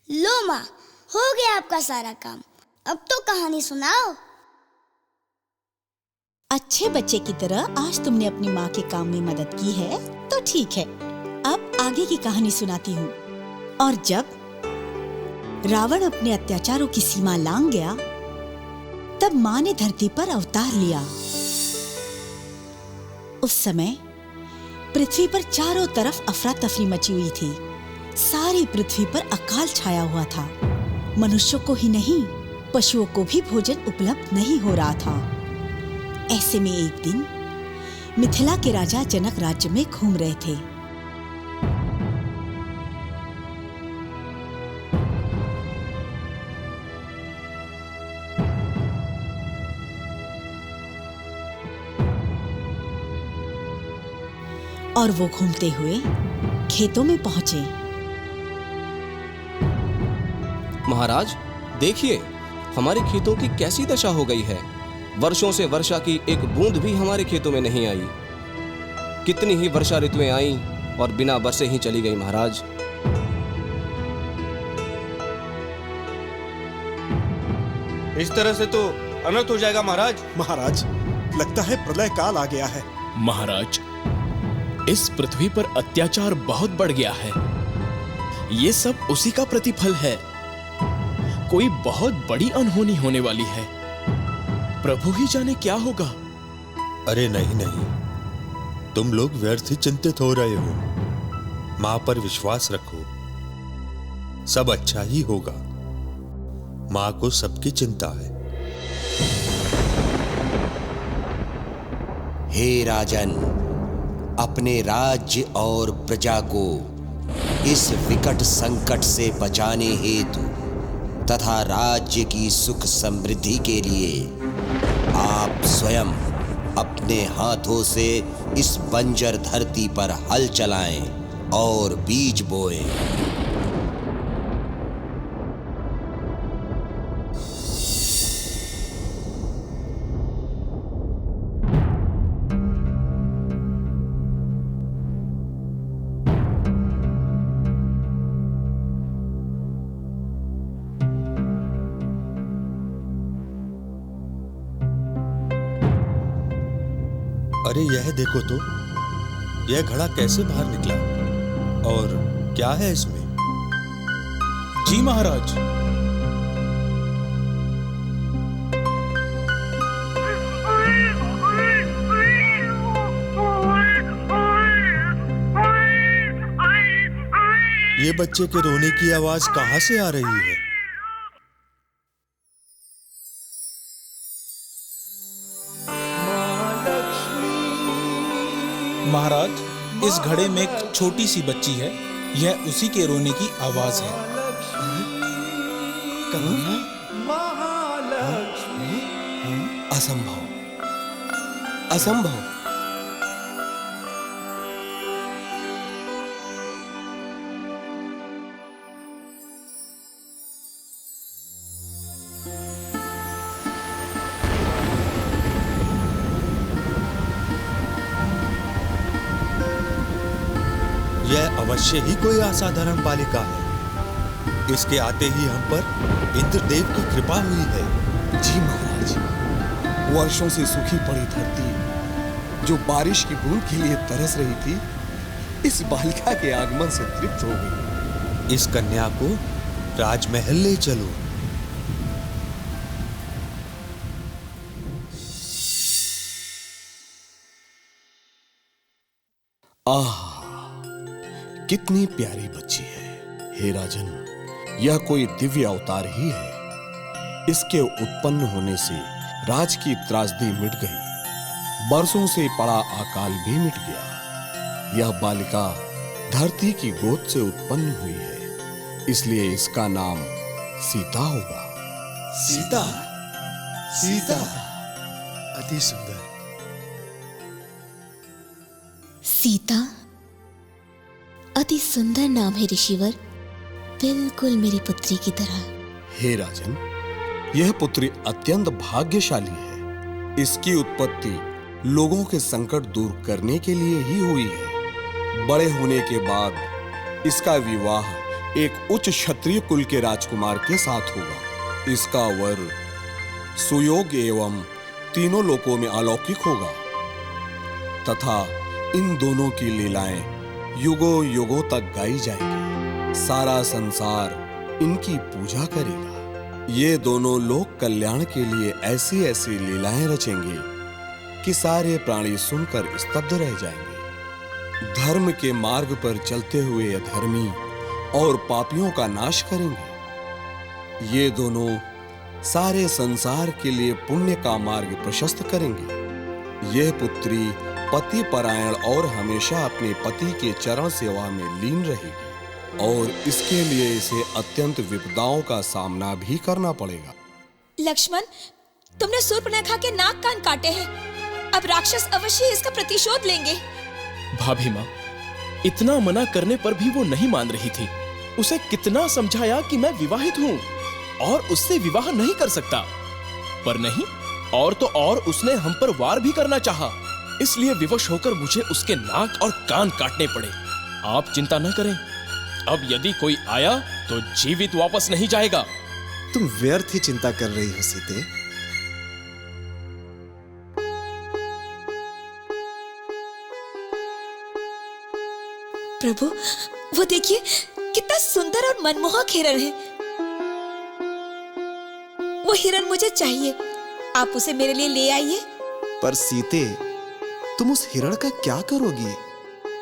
लो माँ, हो गया आपका सारा काम। अब तो कहानी सुनाओ। अच्छे बच्चे की तरह आज तुमने अपनी माँ के काम में मदद की है, तो ठीक है। अब आगे की कहानी सुनाती हूँ। और जब रावण अपने अत्याचारों की सीमा लांघ गया, तब माँ ने धरती पर अवतार लिया। उस समय पृथ्वी पर चारों तरफ अफरा तफरी मची हुई थी। सारी पृथ्वी पर अकाल छाया हुआ था। मनुष्यों को ही नहीं, पशुओं को भी भोजन उपलब्ध नहीं हो रहा था। ऐसे में एक दिन मिथिला के राजा जनक राज्य में घूम रहे थे। और वो घूमते हुए खेतों में पहुंचे। महाराज देखिए, हमारे खेतों की कैसी दशा हो गई है। वर्षों से वर्षा की एक बूंद भी हमारे खेतों में नहीं आई। कितनी ही वर्षा ऋतुएं आई और बिना बरसे ही चली गई महाराज। इस तरह से तो अनर्थ हो जाएगा महाराज। महाराज, लगता है प्रलय काल आ गया है। महाराज, इस पृथ्वी पर अत्याचार बहुत बढ़ गया है। ये सब उसी का प्रतिफल है। कोई बहुत बड़ी अनहोनी होने वाली है। प्रभु ही जाने क्या होगा। अरे नहीं नहीं, तुम लोग व्यर्थ ही चिंतित हो रहे हो। मां पर विश्वास रखो, सब अच्छा ही होगा। मां को सबकी चिंता है। हे राजन, अपने राज्य और प्रजा को इस विकट संकट से बचाने हेतु तथा राज्य की सुख समृद्धि के लिए आप स्वयं अपने हाथों से इस बंजर धरती पर हल चलाएं और बीज बोएं। अरे यह देखो तो, यह घड़ा कैसे बाहर निकला और क्या है इसमें? जी महाराज। ये बच्चे के रोने की आवाज कहां से आ रही है? महाराज, इस घड़े में एक छोटी सी बच्ची है। यह उसी के रोने की आवाज है। असंभव, असंभव। यह अवश्य ही कोई असाधारण बालिका है। इसके आते ही हम पर इंद्रदेव की कृपा हुई है। जी महाराज, वर्षों से सूखी पड़ी धरती जो बारिश की बूंद के लिए तरस रही थी, इस बालिका के आगमन से तृप्त हो गई। इस कन्या को राजमहल ले चलो। आह, कितनी प्यारी बच्ची है। हे राजन, यह कोई दिव्य अवतार ही है। इसके उत्पन्न होने से राज की त्रासदी मिट गई, बरसों से पड़ा अकाल भी मिट गया। यह बालिका धरती की गोद से उत्पन्न हुई है, इसलिए इसका नाम सीता होगा। सीता, सीता, अति सुंदर। सीता, अति सुंदर नाम है ऋषिवर, बिल्कुल मेरी पुत्री की तरह। हे राजन, यह पुत्री अत्यंत भाग्यशाली है। इसकी उत्पत्ति लोगों के संकट दूर करने के लिए ही हुई है। बड़े होने के बाद इसका विवाह एक उच्च क्षत्रिय कुल के राजकुमार के साथ होगा। इसका वर सुयोग्य एवं तीनों लोकों में अलौकिक होगा तथा इन दोनों की लीलाएं युगों युगों तक गाई जाएंगी। सारा संसार इनकी पूजा करेगा। ये दोनों लोक कल्याण के लिए ऐसी ऐसी लीलाएं रचेंगे कि सारे प्राणी सुनकर स्तब्ध रह जाएंगे। धर्म के मार्ग पर चलते हुए अधर्मी और पापियों का नाश करेंगे। ये दोनों सारे संसार के लिए पुण्य का मार्ग प्रशस्त करेंगे। यह पुत्री पति परायण और हमेशा अपने पति के चरण सेवा में लीन रहेगी और इसके लिए इसे अत्यंत विपदाओं का सामना भी करना पड़ेगा। लक्ष्मण, तुमने शूर्पणखा के नाक कान काटे हैं। अब राक्षस अवश्य इसका प्रतिशोध लेंगे। भाभी माँ, इतना मना करने पर भी वो नहीं मान रही थी। उसे कितना समझाया कि मैं विवाहित हूँ और उससे विवाह नहीं कर सकता, पर नहीं, और तो और उसने हम पर वार भी करना चाहा। इसलिए विवश होकर मुझे उसके नाक और कान काटने पड़े। आप चिंता न करें, अब यदि कोई आया तो जीवित वापस नहीं जाएगा। तुम व्यर्थ ही चिंता कर रही हो सीते। प्रभु, वो देखिए, कितना सुंदर और मनमोहक हिरण है। वो हिरण मुझे चाहिए। आप उसे मेरे लिए ले आइए। पर सीते, तुम उस हिरण का क्या करोगी?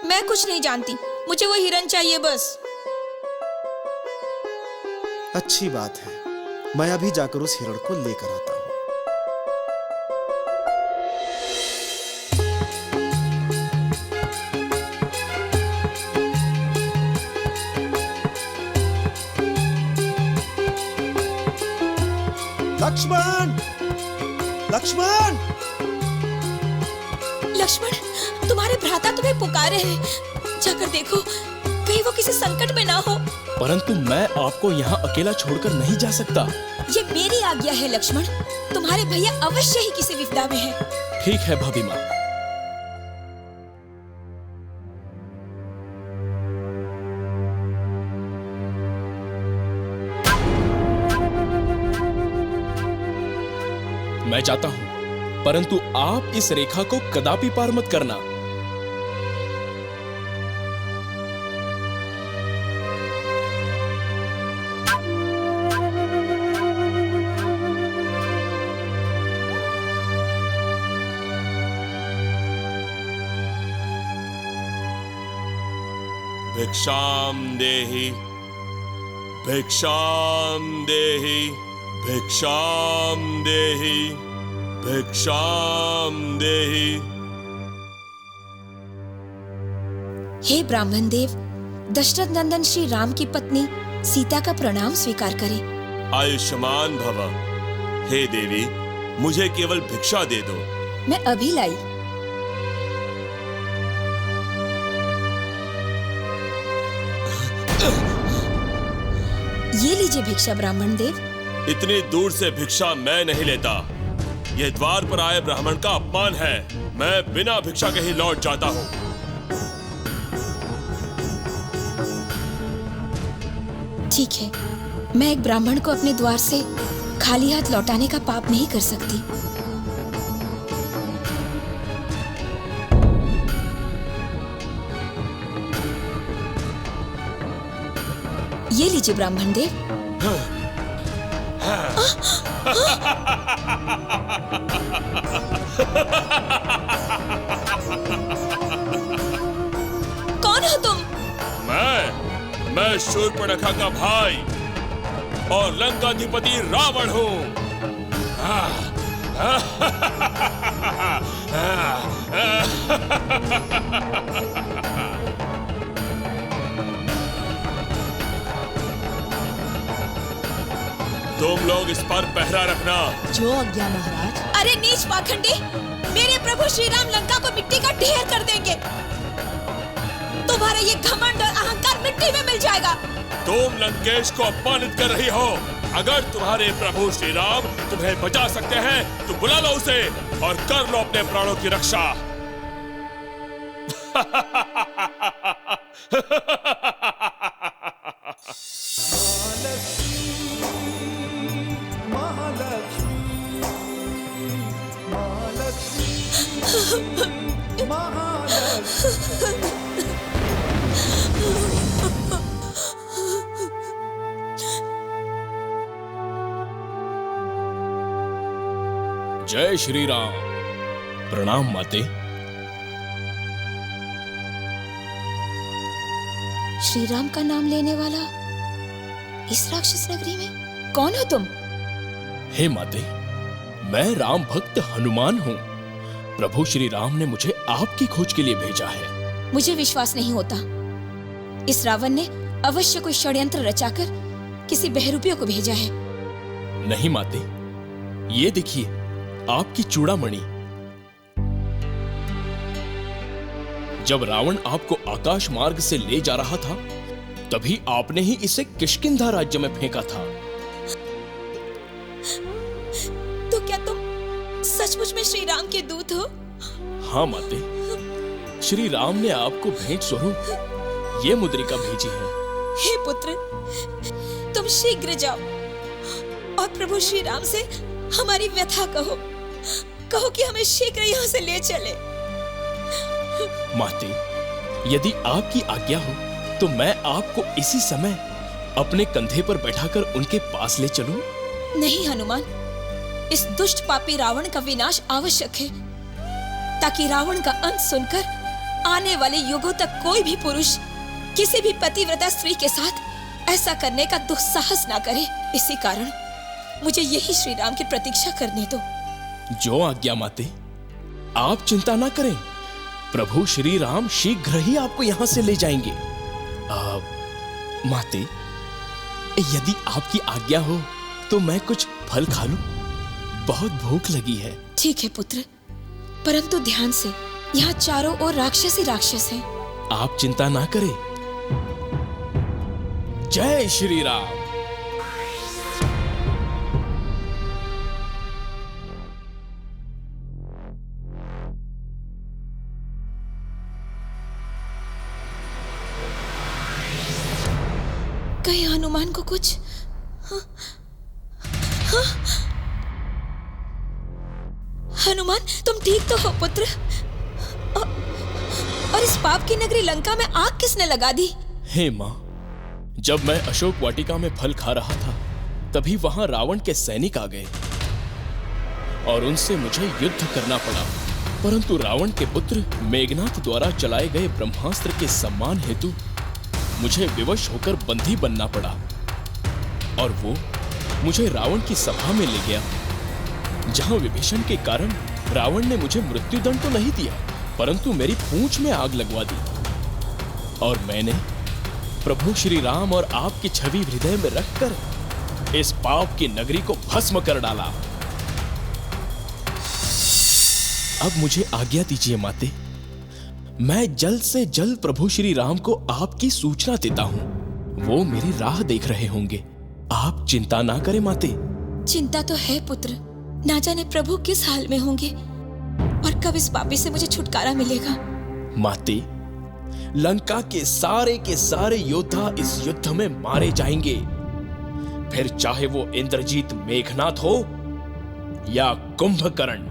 मैं कुछ नहीं जानती, मुझे वो हिरण चाहिए बस। अच्छी बात है, मैं अभी जाकर उस हिरण को लेकर आता हूं। लक्ष्मण, लक्ष्मण, लक्ष्मण, तुम्हारे भ्राता तुम्हें पुकारे हैं। जाकर देखो, कहीं वो किसी संकट में ना हो। परंतु मैं आपको यहाँ अकेला छोड़कर नहीं जा सकता। ये मेरी आज्ञा है लक्ष्मण। तुम्हारे भैया अवश्य ही किसी विपदा में हैं। ठीक है भाभी माँ। मैं जाता हूं, परंतु आप इस रेखा को कदापि पार मत करना। भिक्षाम देहि, भिक्षाम देहि, भिक्षाम देहि, भिक्षाम देहि। हे ब्राह्मण देव, दशरथ नंदन श्री राम की पत्नी सीता का प्रणाम स्वीकार करें। आयुष्मान भव। हे देवी, मुझे केवल भिक्षा दे दो। मैं अभी लाई। ये लीजिए भिक्षा ब्राह्मण देव। इतनी दूर से भिक्षा मैं नहीं लेता। यह द्वार पर आए ब्राह्मण का अपमान है। मैं बिना भिक्षा के ही लौट जाता हूँ। ठीक है, मैं एक ब्राह्मण को अपने द्वार से खाली हाथ लौटाने का पाप नहीं कर सकती। ये लीजिए ब्राह्मण देव। मैं शूर्पणखा का भाई और लंकाधिपति रावण हूं। तुम लोग इस पर पहरा रखना। जो आज्ञा महाराज। अरे नीच पाखंडी, मेरे प्रभु श्री राम लंका को मिट्टी का ढेर कर देंगे। तुम्हारा ये घमंड और अहंकार मिट्टी में मिल जाएगा। तुम लंकेश को अपमानित कर रही हो। अगर तुम्हारे प्रभु श्री राम तुम्हें बचा सकते हैं तो बुला लो उसे और कर लो अपने प्राणों की रक्षा। जय श्री राम। प्रणाम माते। श्री राम का नाम लेने वाला इस राक्षस नगरी में कौन हो तुम? हे माते, मैं राम भक्त हनुमान हूँ। प्रभु श्री राम ने मुझे आपकी खोज के लिए भेजा है। मुझे विश्वास नहीं होता। इस रावण ने अवश्य कोई षड्यंत्र रचाकर किसी बहरूपियों को भेजा है। नहीं माते, ये देखिए आपकी चूड़ामणि। जब रावण आपको आकाश मार्ग से ले जा रहा था तभी आपने ही इसे किष्किंधा राज्य में फेंका था। तो क्या तुम सचमुच में श्री राम के दूत हो? हाँ माते, श्री राम ने आपको भेंट स्वरूप ये मुद्रिका भेजी है। हे पुत्र, तुम शीघ्र जाओ और प्रभु श्री राम से हमारी व्यथा कहो। कहो कि हमें शीघ्र यहाँ से ले चले। माते, यदि आपकी आज्ञा हो तो मैं आपको इसी समय अपने कंधे पर बैठाकर उनके पास ले चलूं? नहीं हनुमान, इस दुष्ट पापी रावण का विनाश आवश्यक है ताकि रावण का अंत सुनकर आने वाले युगों तक कोई भी पुरुष किसी भी पतिव्रता स्त्री के साथ ऐसा करने का दुस्साहस ना करे। इसी कारण मुझे यही श्री राम की प्रतीक्षा करने दो। जो आज्ञा माते। आप चिंता ना करें, प्रभु श्री राम शीघ्र ही आपको यहाँ से ले जाएंगे। माते, यदि आपकी आज्ञा हो तो मैं कुछ फल खा लूं। बहुत भूख लगी है। ठीक है पुत्र, परंतु ध्यान से, यहाँ चारों ओर राक्षस ही राक्षस हैं। आप चिंता ना करें। जय श्री राम। कहीं हनुमान को कुछ हनुमान, तुम ठीक तो हो पुत्र? और इस पाप की नगरी लंका में आग किसने लगा दी? हे माँ, जब मैं अशोक वाटिका में फल खा रहा था तभी वहां रावण के सैनिक आ गए और उनसे मुझे युद्ध करना पड़ा। परंतु रावण के पुत्र मेघनाथ द्वारा चलाए गए ब्रह्मास्त्र के सम्मान हेतु मुझे विवश होकर बंदी बनना पड़ा और वो मुझे रावण की सभा में ले गया, जहां विभीषण के कारण रावण ने मुझे मृत्युदंड तो नहीं दिया परंतु मेरी पूंछ में आग लगवा दी और मैंने प्रभु श्री राम और आपकी छवि हृदय में रखकर इस पाप की नगरी को भस्म कर डाला। अब मुझे आज्ञा दीजिए माते, मैं जल्द से जल्द प्रभु श्री राम को आपकी सूचना देता हूँ। वो मेरी राह देख रहे होंगे। आप चिंता ना करें माते। चिंता तो है पुत्र, ना जाने प्रभु किस हाल में होंगे और कब इस पापी से मुझे छुटकारा मिलेगा। माते, लंका के सारे योद्धा इस युद्ध में मारे जाएंगे, फिर चाहे वो इंद्रजीत मेघनाथ हो या कुंभकर्ण।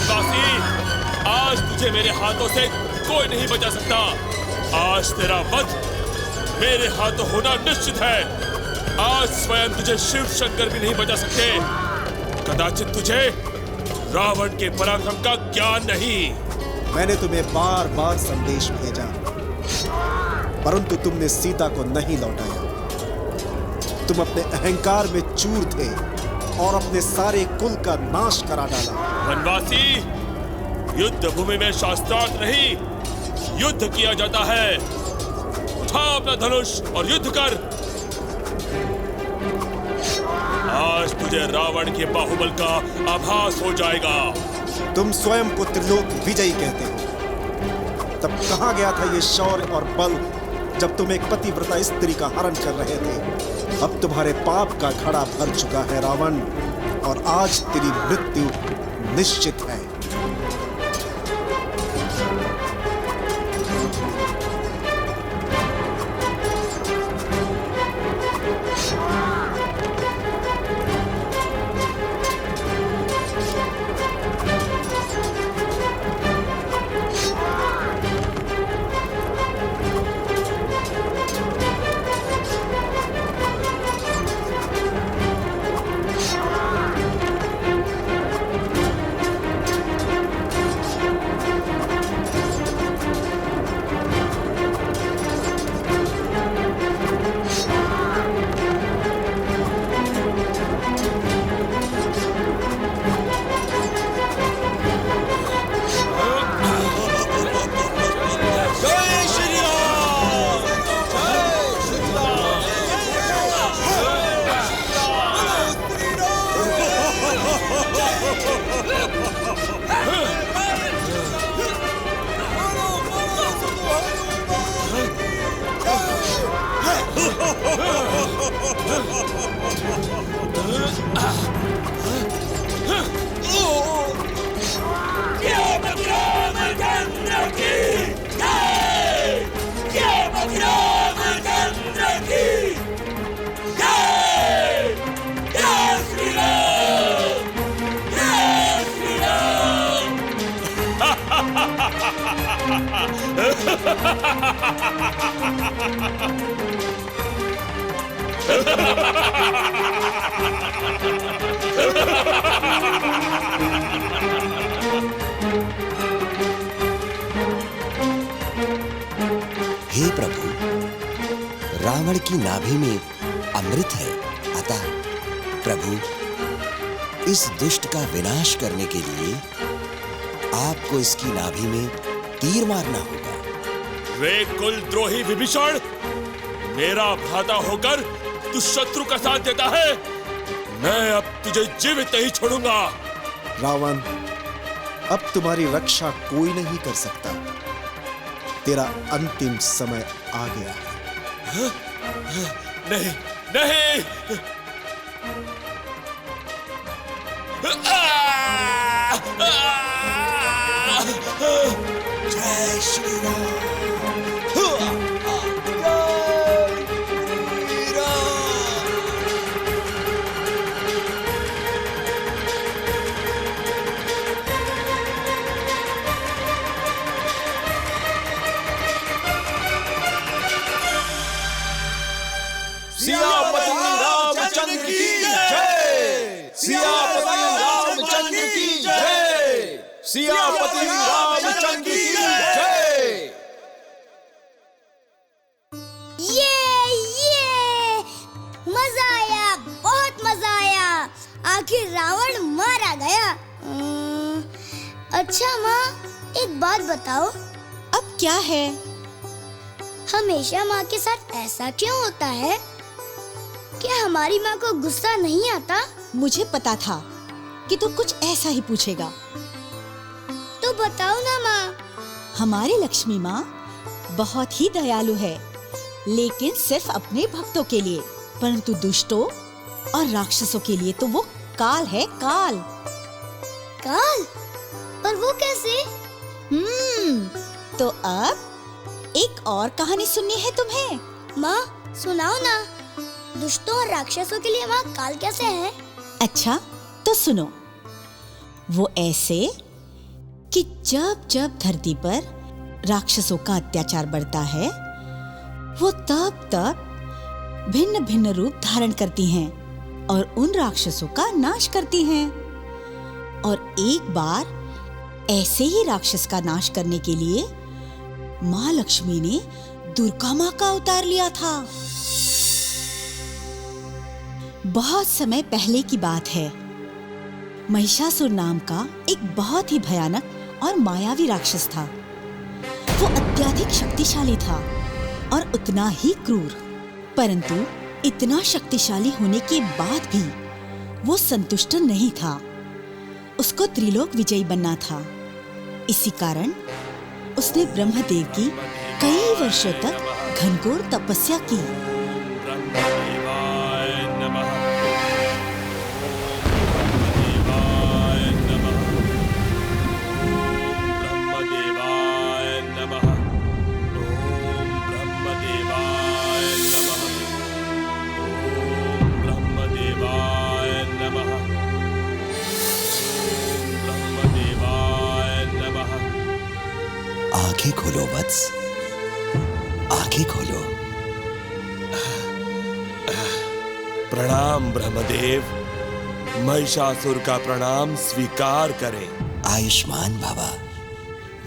वनवासी, आज तुझे मेरे हाथों से कोई नहीं बचा सकता। आज तेरा वध मेरे हाथों होना निश्चित है। आज स्वयं तुझे शिव शंकर भी नहीं बचा सकते। कदाचित तुझे रावण के पराक्रम का ज्ञान नहीं। मैंने तुम्हें बार बार संदेश भेजा, परंतु तुमने सीता को नहीं लौटाया। तुम अपने अहंकार में चूर थे और अपने सारे कुल का नाश करा डाला। वनवासी, युद्ध भूमि में शास्त्रार्थ नहीं, युद्ध किया जाता है। उठा अपना धनुष और युद्ध कर। आज तुझे रावण के बाहुबल का आभास हो जाएगा। तुम स्वयं को त्रिलोक विजयी कहते हो, तब कहां गया था ये शौर्य और बल जब तुम एक पतिव्रता स्त्री का हरण कर रहे थे? अब तुम्हारे पाप का घड़ा भर चुका है रावण, और आज तेरी मृत्यु निश्चित है। हे प्रभु, रावण की नाभि में अमृत है, अतः प्रभु इस दुष्ट का विनाश करने के लिए आपको इसकी नाभि में तीर मारना होगा। वे कुलद्रोही विभीषण, मेरा भ्राता होकर तू शत्रु का साथ देता है। मैं अब तुझे जीवित नहीं छोड़ूंगा। रावण, अब तुम्हारी रक्षा कोई नहीं कर सकता। तेरा अंतिम समय आ गया है। नहीं, नहीं। जय श्री राम। सियापति रामचंद्र की जय। सियापति रामचंद्र की जय। सियापति रामचंद्र की जय। ये मजा आया, बहुत मजा आया। आखिर रावण मारा गया। अच्छा माँ, एक बात बताओ। अब क्या है? हमेशा माँ के साथ ऐसा क्यों होता है? क्या हमारी माँ को गुस्सा नहीं आता? मुझे पता था कि तू कुछ ऐसा ही पूछेगा। तो बताओ ना माँ। हमारी लक्ष्मी माँ बहुत ही दयालु है, लेकिन सिर्फ अपने भक्तों के लिए, परंतु दुष्टों और राक्षसों के लिए तो वो काल है, काल। काल? पर वो कैसे? तो अब एक और कहानी सुननी है तुम्हें? माँ सुनाओ ना। दुष्टों और राक्षसों के लिए वहाँ काल कैसे है? अच्छा तो सुनो। वो ऐसे कि जब जब धरती पर राक्षसों का अत्याचार बढ़ता है, वो तब तब भिन्न भिन्न रूप धारण करती हैं और उन राक्षसों का नाश करती हैं। और एक बार ऐसे ही राक्षस का नाश करने के लिए माँ लक्ष्मी ने दुर्गा माँ का अवतार लिया था। बहुत समय पहले की बात है। महिषासुर नाम का एक बहुत ही भयानक और मायावी राक्षस था। वो अत्यधिक शक्तिशाली था और उतना ही क्रूर। परंतु इतना शक्तिशाली होने के बाद भी वो संतुष्ट नहीं था। उसको त्रिलोक विजयी बनना था। इसी कारण उसने ब्रह्मदेव की कई वर्षों तक घनघोर तपस्या की। आंखें खोलो वत्स, आंखें खोलो। प्रणाम ब्रह्मदेव, महिषासुर का प्रणाम स्वीकार करें। आयुष्मान बाबा।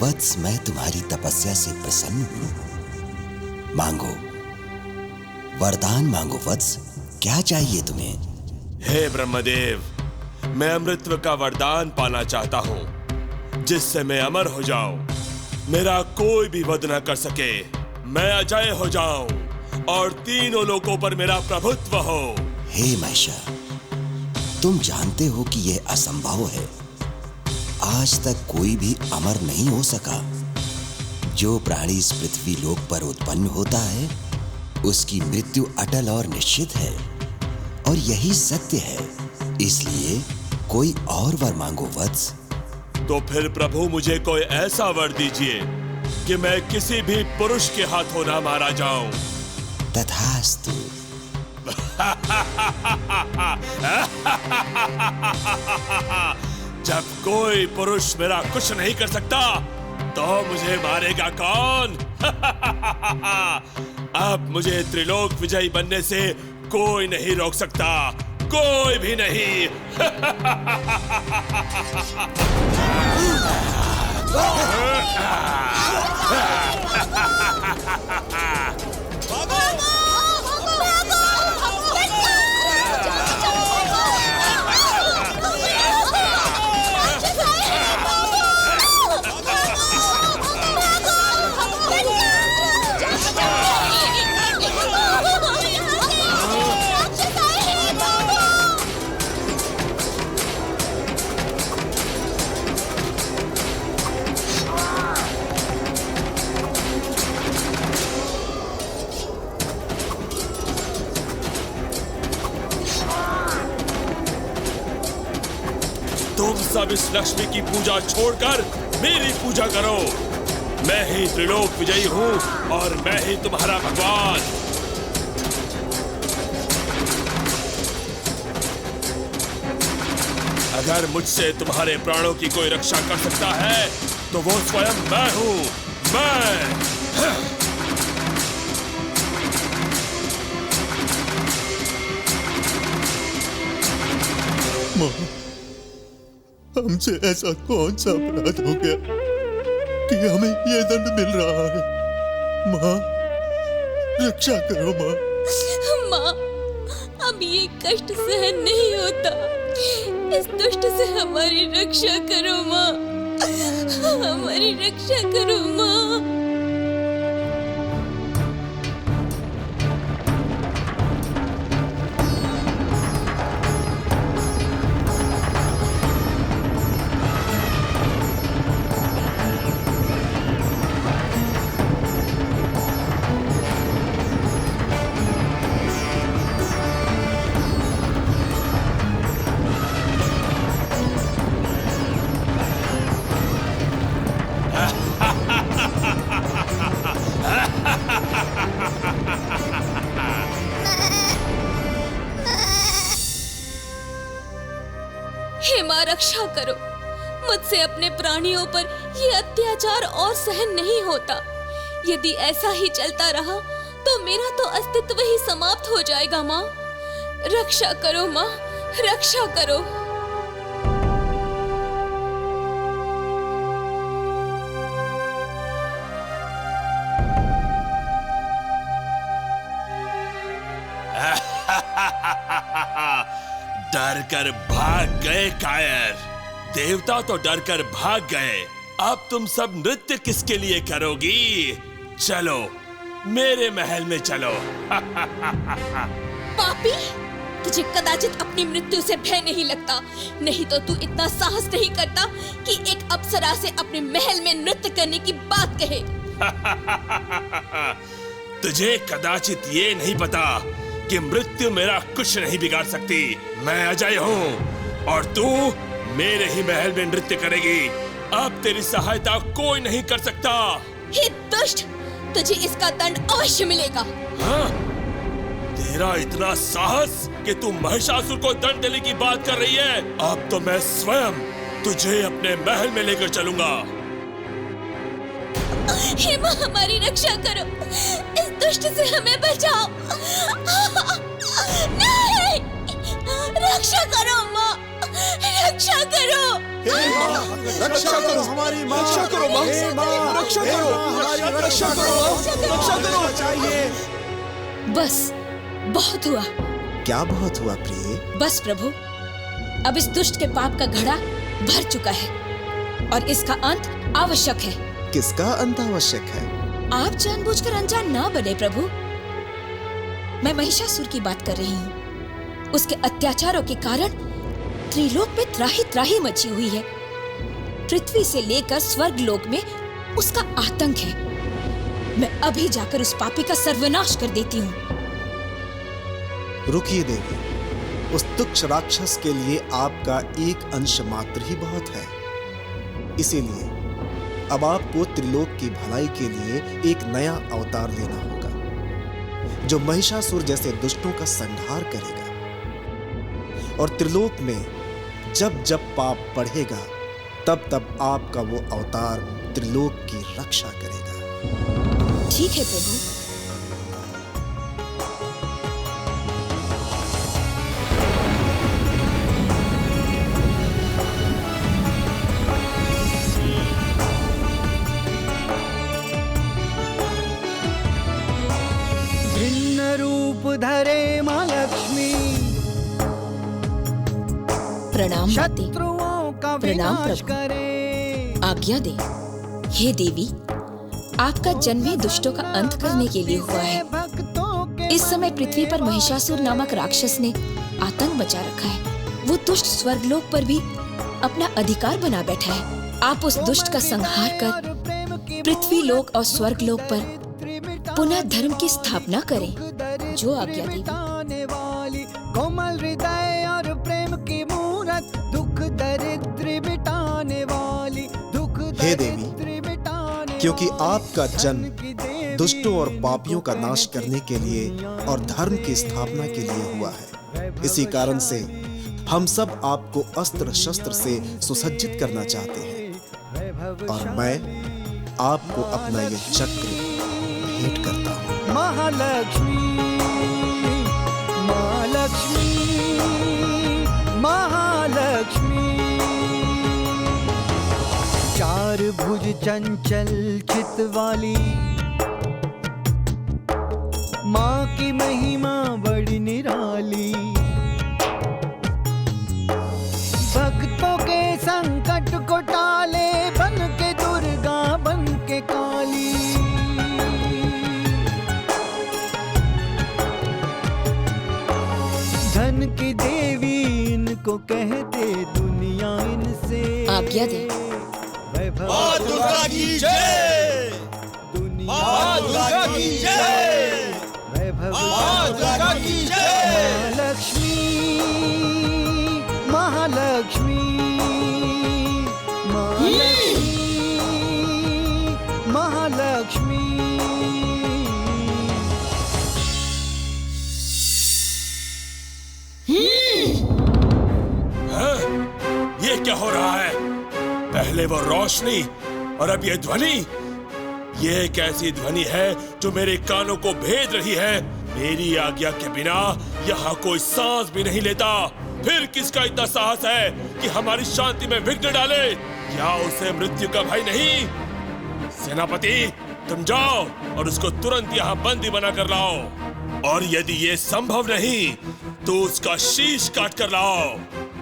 वत्स, मैं तुम्हारी तपस्या से प्रसन्न हूं। मांगो, वरदान मांगो वत्स। क्या चाहिए तुम्हें? हे ब्रह्मदेव, मैं अमृतत्व का वरदान पाना चाहता हूँ, जिससे मैं अमर हो जाऊं, मेरा कोई भी वध न कर सके, मैं अजय हो जाऊं और तीनों लोकों पर मेरा प्रभुत्व हो। हे महिषा, तुम जानते हो कि यह असंभव है। आज तक कोई भी अमर नहीं हो सका। जो प्राणी इस पृथ्वी लोक पर उत्पन्न होता है, उसकी मृत्यु अटल और निश्चित है, और यही सत्य है। इसलिए कोई और वर मांगो वत्स। तो फिर प्रभु मुझे कोई ऐसा वर दीजिए कि मैं किसी भी पुरुष के हाथों ना मारा जाऊं। तथास्तु। जब कोई पुरुष मेरा कुछ नहीं कर सकता, तो मुझे मारेगा कौन? अब मुझे त्रिलोक विजयी बनने से कोई नहीं रोक सकता, कोई भी नहीं। तुम सब इस लक्ष्मी की पूजा छोड़कर मेरी पूजा करो। मैं ही त्रिलोक विजयी हूँ और मैं ही तुम्हारा भगवान। अगर मुझसे तुम्हारे प्राणों की कोई रक्षा कर सकता है, तो वो स्वयं मैं हूँ। मैं हमसे ऐसा कौन सा अपराध हो गया कि हमें ये दंड मिल रहा है? माँ, रक्षा करो माँ। माँ, अब ये कष्ट सहन नहीं होता। इस दुष्ट से हमारी रक्षा करो माँ, हमारी रक्षा करो माँ। हे माँ, रक्षा करो, मुझसे अपने प्राणियों पर ये अत्याचार और सहन नहीं होता। यदि ऐसा ही चलता रहा तो मेरा तो अस्तित्व ही समाप्त हो जाएगा। माँ, रक्षा करो माँ, रक्षा करो। डर कर भाग गए कायर। देवता तो डर कर भाग गए। अब तुम सब नृत्य किसके लिए करोगी? चलो मेरे महल में चलो। पापी, तुझे कदाचित अपनी मृत्यु से भय नहीं लगता। नहीं तो तू इतना साहस नहीं करता कि एक अप्सरा से अपने महल में नृत्य करने की बात कहे। तुझे कदाचित ये नहीं पता कि मृत्यु मेरा कुछ नहीं बिगाड़ सकती। मैं अजय हूँ और तू मेरे ही महल में नृत्य करेगी। अब तेरी सहायता कोई नहीं कर सकता। हे दुष्ट, तुझे इसका दंड अवश्य मिलेगा। हाँ? तेरा इतना साहस कि तू महिषासुर को दंड देने की बात कर रही है। अब तो मैं स्वयं तुझे अपने महल में लेकर चलूंगा। हे माँ, हमारी रक्षा करो, इस दुष्ट से हमें बचाओ। नहीं, रक्षा करो माँ, रक्षा करो। रक्षा करो हमारी माँ, रक्षा करो माँ, रक्षा करो हमारी, रक्षा करो, रक्षा करो चाहिए। बस बहुत हुआ। क्या बहुत हुआ प्रिय? बस प्रभु, अब इस दुष्ट के पाप का घड़ा भर चुका है और इसका अंत आवश्यक है। किसका अंत आवश्यक है? आप जानबूझकर अनजान ना बने प्रभु। मैं महिषासुर की बात कर रही हूँ। उसके अत्याचारों के कारण त्रिलोक में त्राही त्राही मची हुई है। पृथ्वी से लेकर स्वर्ग लोक में उसका आतंक है। मैं अभी जाकर उस पापी का सर्वनाश कर देती हूँ। रुकिए देवी, उस तुच्छ राक्षस के लिए आपका एक अंश मात्र ही बहुत है। इसीलिए अब आपको त्रिलोक की भलाई के लिए एक नया अवतार लेना होगा, जो महिषासुर जैसे दुष्टों का संहार करेगा। और त्रिलोक में जब जब पाप बढ़ेगा, तब तब आपका वो अवतार त्रिलोक की रक्षा करेगा। ठीक है प्रभु। धरे माँ लक्ष्मी, प्रणाम माते, प्रणाम प्रभु। आज्ञा दे। हे देवी, आपका जन्म ही दुष्टों का अंत करने के लिए हुआ है। इस समय पृथ्वी पर महिषासुर नामक राक्षस ने आतंक मचा रखा है। वो दुष्ट स्वर्गलोक पर भी अपना अधिकार बना बैठा है। आप उस दुष्ट का संहार कर पृथ्वी लोक और स्वर्गलोक पर पुनः धर्म की स्थापना करें। जो आज्ञा देवी। कोमल हृदय और प्रेम की मूरत, दुख दरिद्र मिटाने वाली, दुख हे देवी, क्योंकि आपका जन्म दुष्टों और पापियों का नाश करने के लिए और धर्म की स्थापना के लिए हुआ है। इसी कारण से हम सब आपको अस्त्र शस्त्र से सुसज्जित करना चाहते हैं और मैं आपको अपना ये चक्र भेंट करता हूँ। महालक्ष्मी, महालक्ष्मी, महालक्ष्मी, चार भुज चंचल चित वाली माँ की महिमा बड़ी निराली। भक्तों के संकट को टाले, बन के दुर्गा बन के काली। धन की देवी इनको कहते, दुनिया इनसे आज्ञा दे। माँ दुर्गा की जय, माँ दुर्गा की जय, माँ दुर्गा की जय। महालक्ष्मी, महालक्ष्मी, महालक्ष्मी, महालक्ष्मी। ये क्या हो रहा है? पहले वो रोशनी और अब ये ध्वनि। ये एक ऐसी ध्वनि है जो मेरे कानों को भेद रही है। मेरी आज्ञा के बिना यहाँ कोई सांस भी नहीं लेता। फिर किसका इतना साहस है कि हमारी शांति में विघ्न डाले? क्या उसे मृत्यु का भय नहीं? सेनापति, तुम जाओ और उसको तुरंत यहाँ बंदी बना कर लाओ, और यदि ये संभव नहीं तो उसका शीश काट कर लाओ।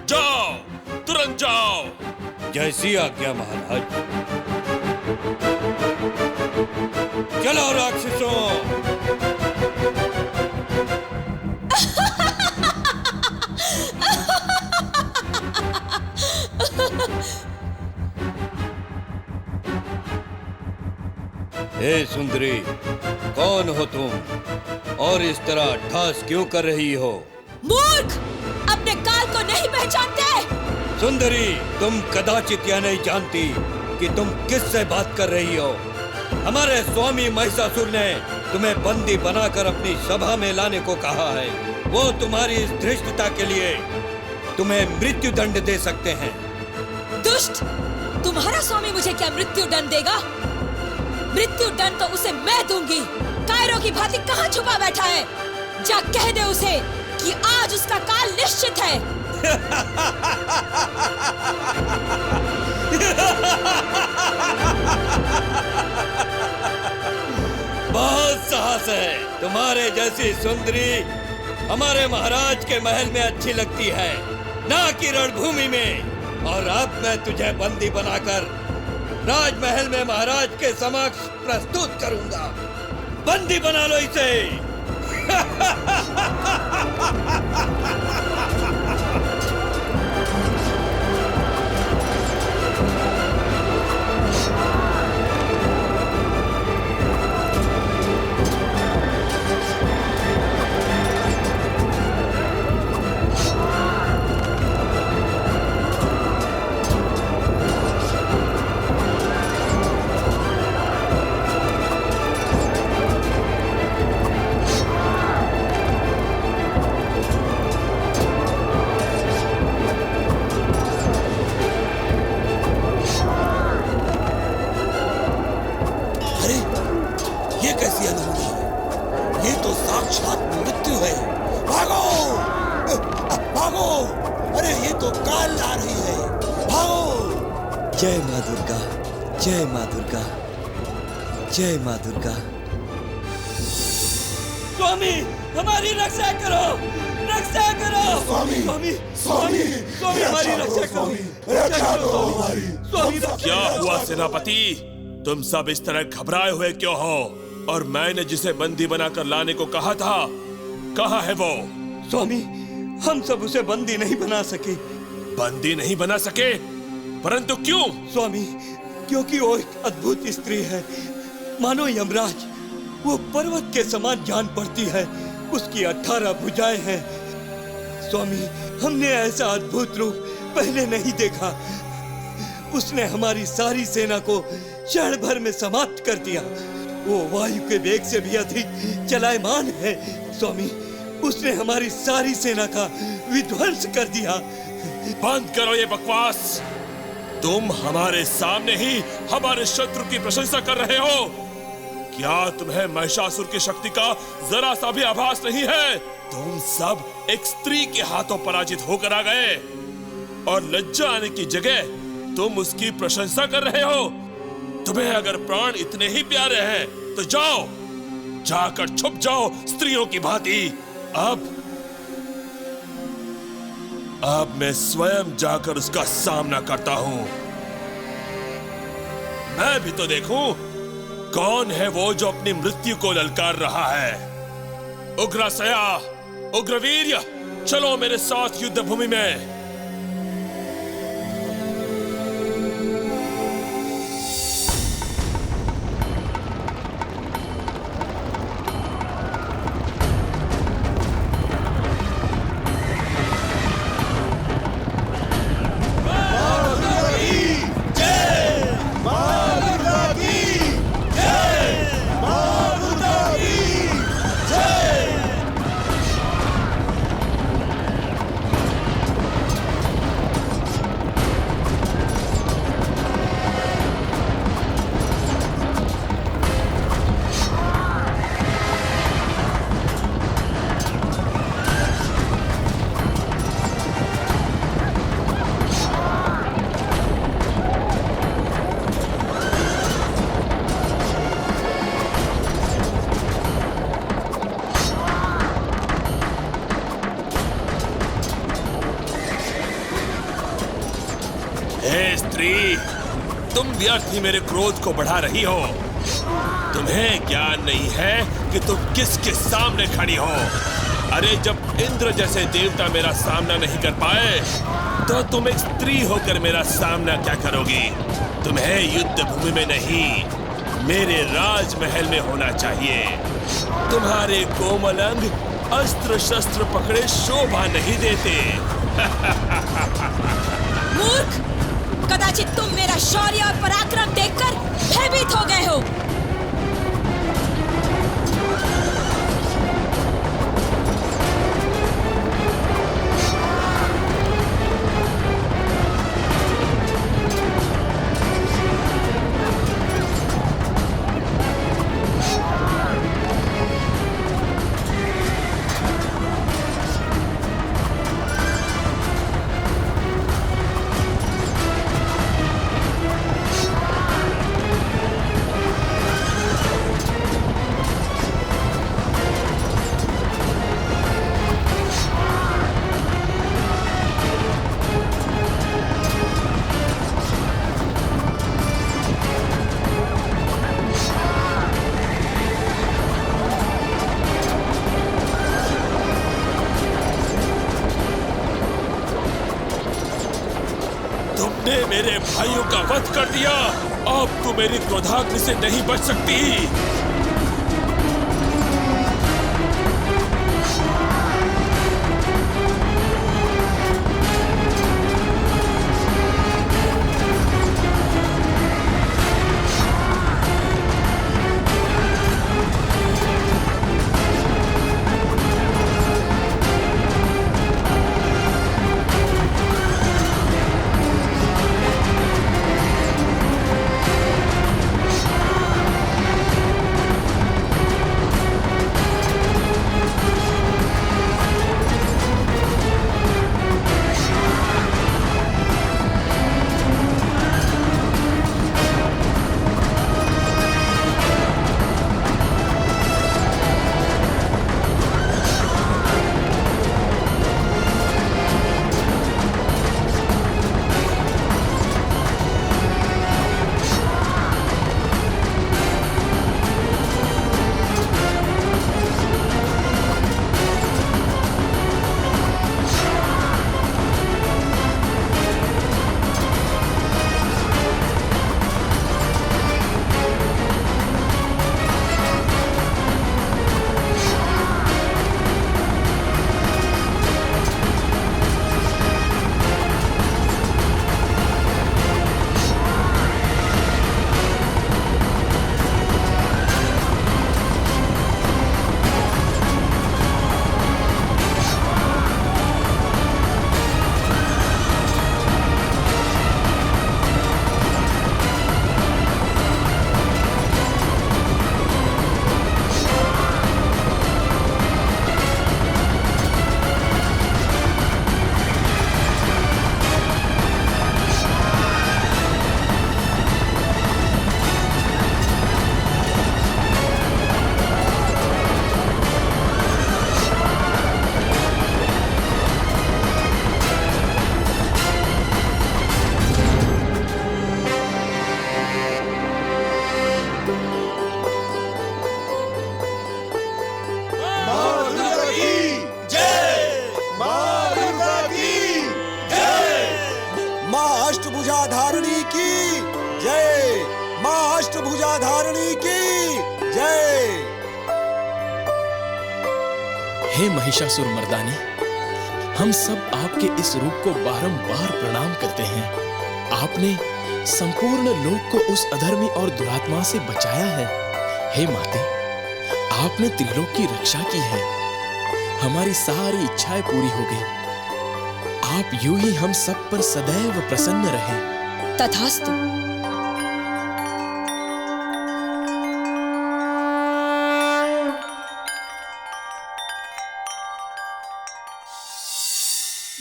जाओ, तुरंत जाओ। जैसी आज्ञा महाराज। चलो राक्षसों। हे सुंदरी, कौन हो तुम और इस तरह ठास क्यों कर रही हो? मूर्ख, अपने काल को नहीं पहचानते? सुंदरी, तुम कदाचित यह नहीं जानती कि तुम किससे बात कर रही हो। हमारे स्वामी महिषासुर ने तुम्हें बंदी बनाकर अपनी सभा में लाने को कहा है। वो तुम्हारी इस धृष्टता के लिए तुम्हें मृत्यु दंड दे सकते हैं। दुष्ट, तुम्हारा स्वामी मुझे क्या मृत्यु दंड देगा? मृत्यु दंड तो उसे मैं दूंगी। कायरों की भांति कहाँ छुपा बैठा है? जा कह दे उसे कि आज उसका काल निश्चित है। बहुत साहस है। तुम्हारे जैसी सुंदरी हमारे महाराज के महल में अच्छी लगती है, ना कि रणभूमि में। और अब मैं तुझे बंदी बनाकर राजमहल में महाराज के समक्ष प्रस्तुत करूंगा। बंदी बना लो इसे। जय माँ दुर्गा, जय माँ दुर्गा, जय माँ दुर्गा। स्वामी, हमारी रक्षा करो, रक्षा करो। स्वामी, स्वामी, स्वामी, स्वामी, हमारी रक्षा करो, रक्षा करो हमारी। स्वामी, क्या हुआ सेनापति? तुम सब इस तरह घबराए हुए क्यों हो? और मैंने जिसे बंदी बनाकर लाने को कहा था, कहाँ है वो? स्वामी, हम सब उसे बंदी नहीं बना सके। बंदी नहीं बना सके? परंतु क्यों? स्वामी, क्योंकि वो एक अद्भुत स्त्री है, मानो यमराज। वो पर्वत के समान जान पड़ती है। उसकी 18 भुजाएं हैं। स्वामी, हमने ऐसा अद्भुत रूप पहले नहीं देखा। उसने हमारी सारी सेना को क्षण भर में समाप्त कर दिया। वो वायु के वेग से भी अधिक चलायमान है। स्वामी, उसने हमारी सारी सेना का विध्वंस कर दिया। बंद करो ये बकवास। तुम हमारे सामने ही हमारे शत्रु की प्रशंसा कर रहे हो। क्या तुम्हें महिषासुर की शक्ति का जरा सा भी आभास नहीं है? तुम सब एक स्त्री के हाथों पराजित होकर आ गए, और लज्जा आने की जगह तुम उसकी प्रशंसा कर रहे हो। तुम्हें अगर प्राण इतने ही प्यारे हैं तो जाओ, जाकर छुप जाओ स्त्रियों की भांति। अब मैं स्वयं जाकर उसका सामना करता हूं। मैं भी तो देखूं कौन है वो जो अपनी मृत्यु को ललकार रहा है। उग्रसेया, उग्रवीर्य, चलो मेरे साथ युद्ध भूमि में। हे स्त्री, तुम व्यर्थ ही मेरे क्रोध को बढ़ा रही हो। तुम्हें ज्ञान नहीं है कि तुम किसके सामने खड़ी हो। अरे जब इंद्र जैसे देवता मेरा सामना नहीं कर पाए, तो तुम एक स्त्री होकर मेरा सामना क्या करोगी? तुम्हें युद्ध भूमि में नहीं, मेरे राजमहल में होना चाहिए। तुम्हारे कोमल अंग अस्त्र शस्त्र पकड़े शोभा नहीं देते। मूर्ख, कदाचित तुम मेरा शौर्य और पराक्रम देखकर भयभीत हो गए हो। मेरे भाइयों का वध कर दिया, अब तू मेरी क्रोधाग्नि से नहीं बच सकती। हे महिषासुर मर्दानी, हम सब आपके इस रूप को बारंबार प्रणाम करते हैं। आपने संपूर्ण लोक को उस अधर्मी और दुरात्मा से बचाया है। हे माते, आपने त्रिलोक की रक्षा की है। हमारी सारी इच्छाएं पूरी हो गई। आप यूं ही हम सब पर सदैव प्रसन्न रहें। तथास्तु।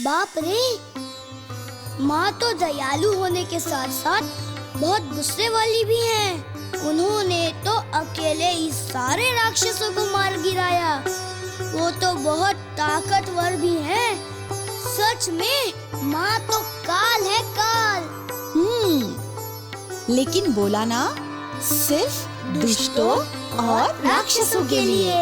बाप रे, माँ तो दयालु होने के साथ साथ बहुत गुस्से वाली भी हैं। उन्होंने तो अकेले ही सारे राक्षसों को मार गिराया। वो तो बहुत ताकतवर भी हैं। सच में माँ तो काल है, काल। लेकिन बोला ना, सिर्फ दुष्टों और राक्षसों के लिए।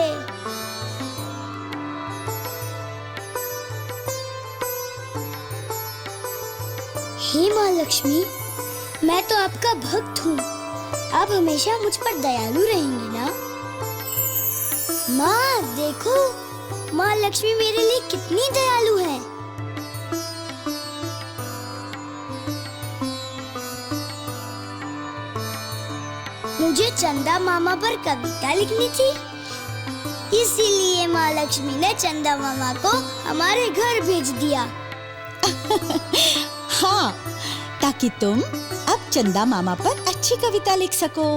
हे माँ लक्ष्मी, मैं तो आपका भक्त हूँ। आप हमेशा मुझ पर दयालु रहेंगी ना? माँ देखो, माँ लक्ष्मी मेरे लिए कितनी दयालु है। मुझे चंदा मामा पर कविता लिखनी थी, इसीलिए माँ लक्ष्मी ने चंदा मामा को हमारे घर भेज दिया। हाँ, ताकि तुम अब चंदा मामा पर अच्छी कविता लिख सको।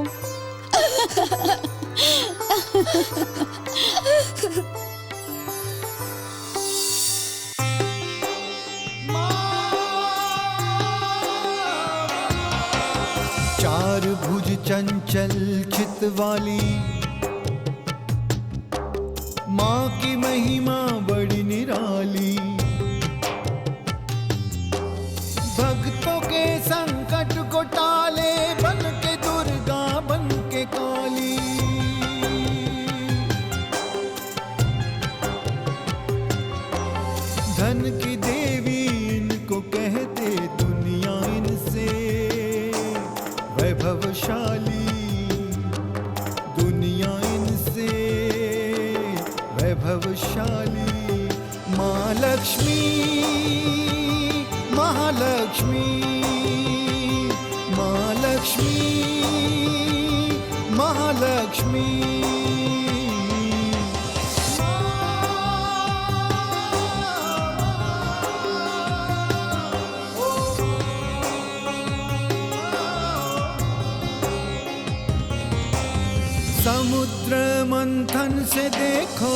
चार भुज चंचल चित वाली माँ की महिमा बड़ी निराली। भक्तों के संकट को टाले, बन के दुर्गा बन के काली। धन की देवी इनको कहते, दुनिया इनसे वैभवशाली। दुनिया इनसे वैभवशाली। माँ लक्ष्मी, महालक्ष्मी, माँ लक्ष्मी, महालक्ष्मी। समुद्र मंथन से देखो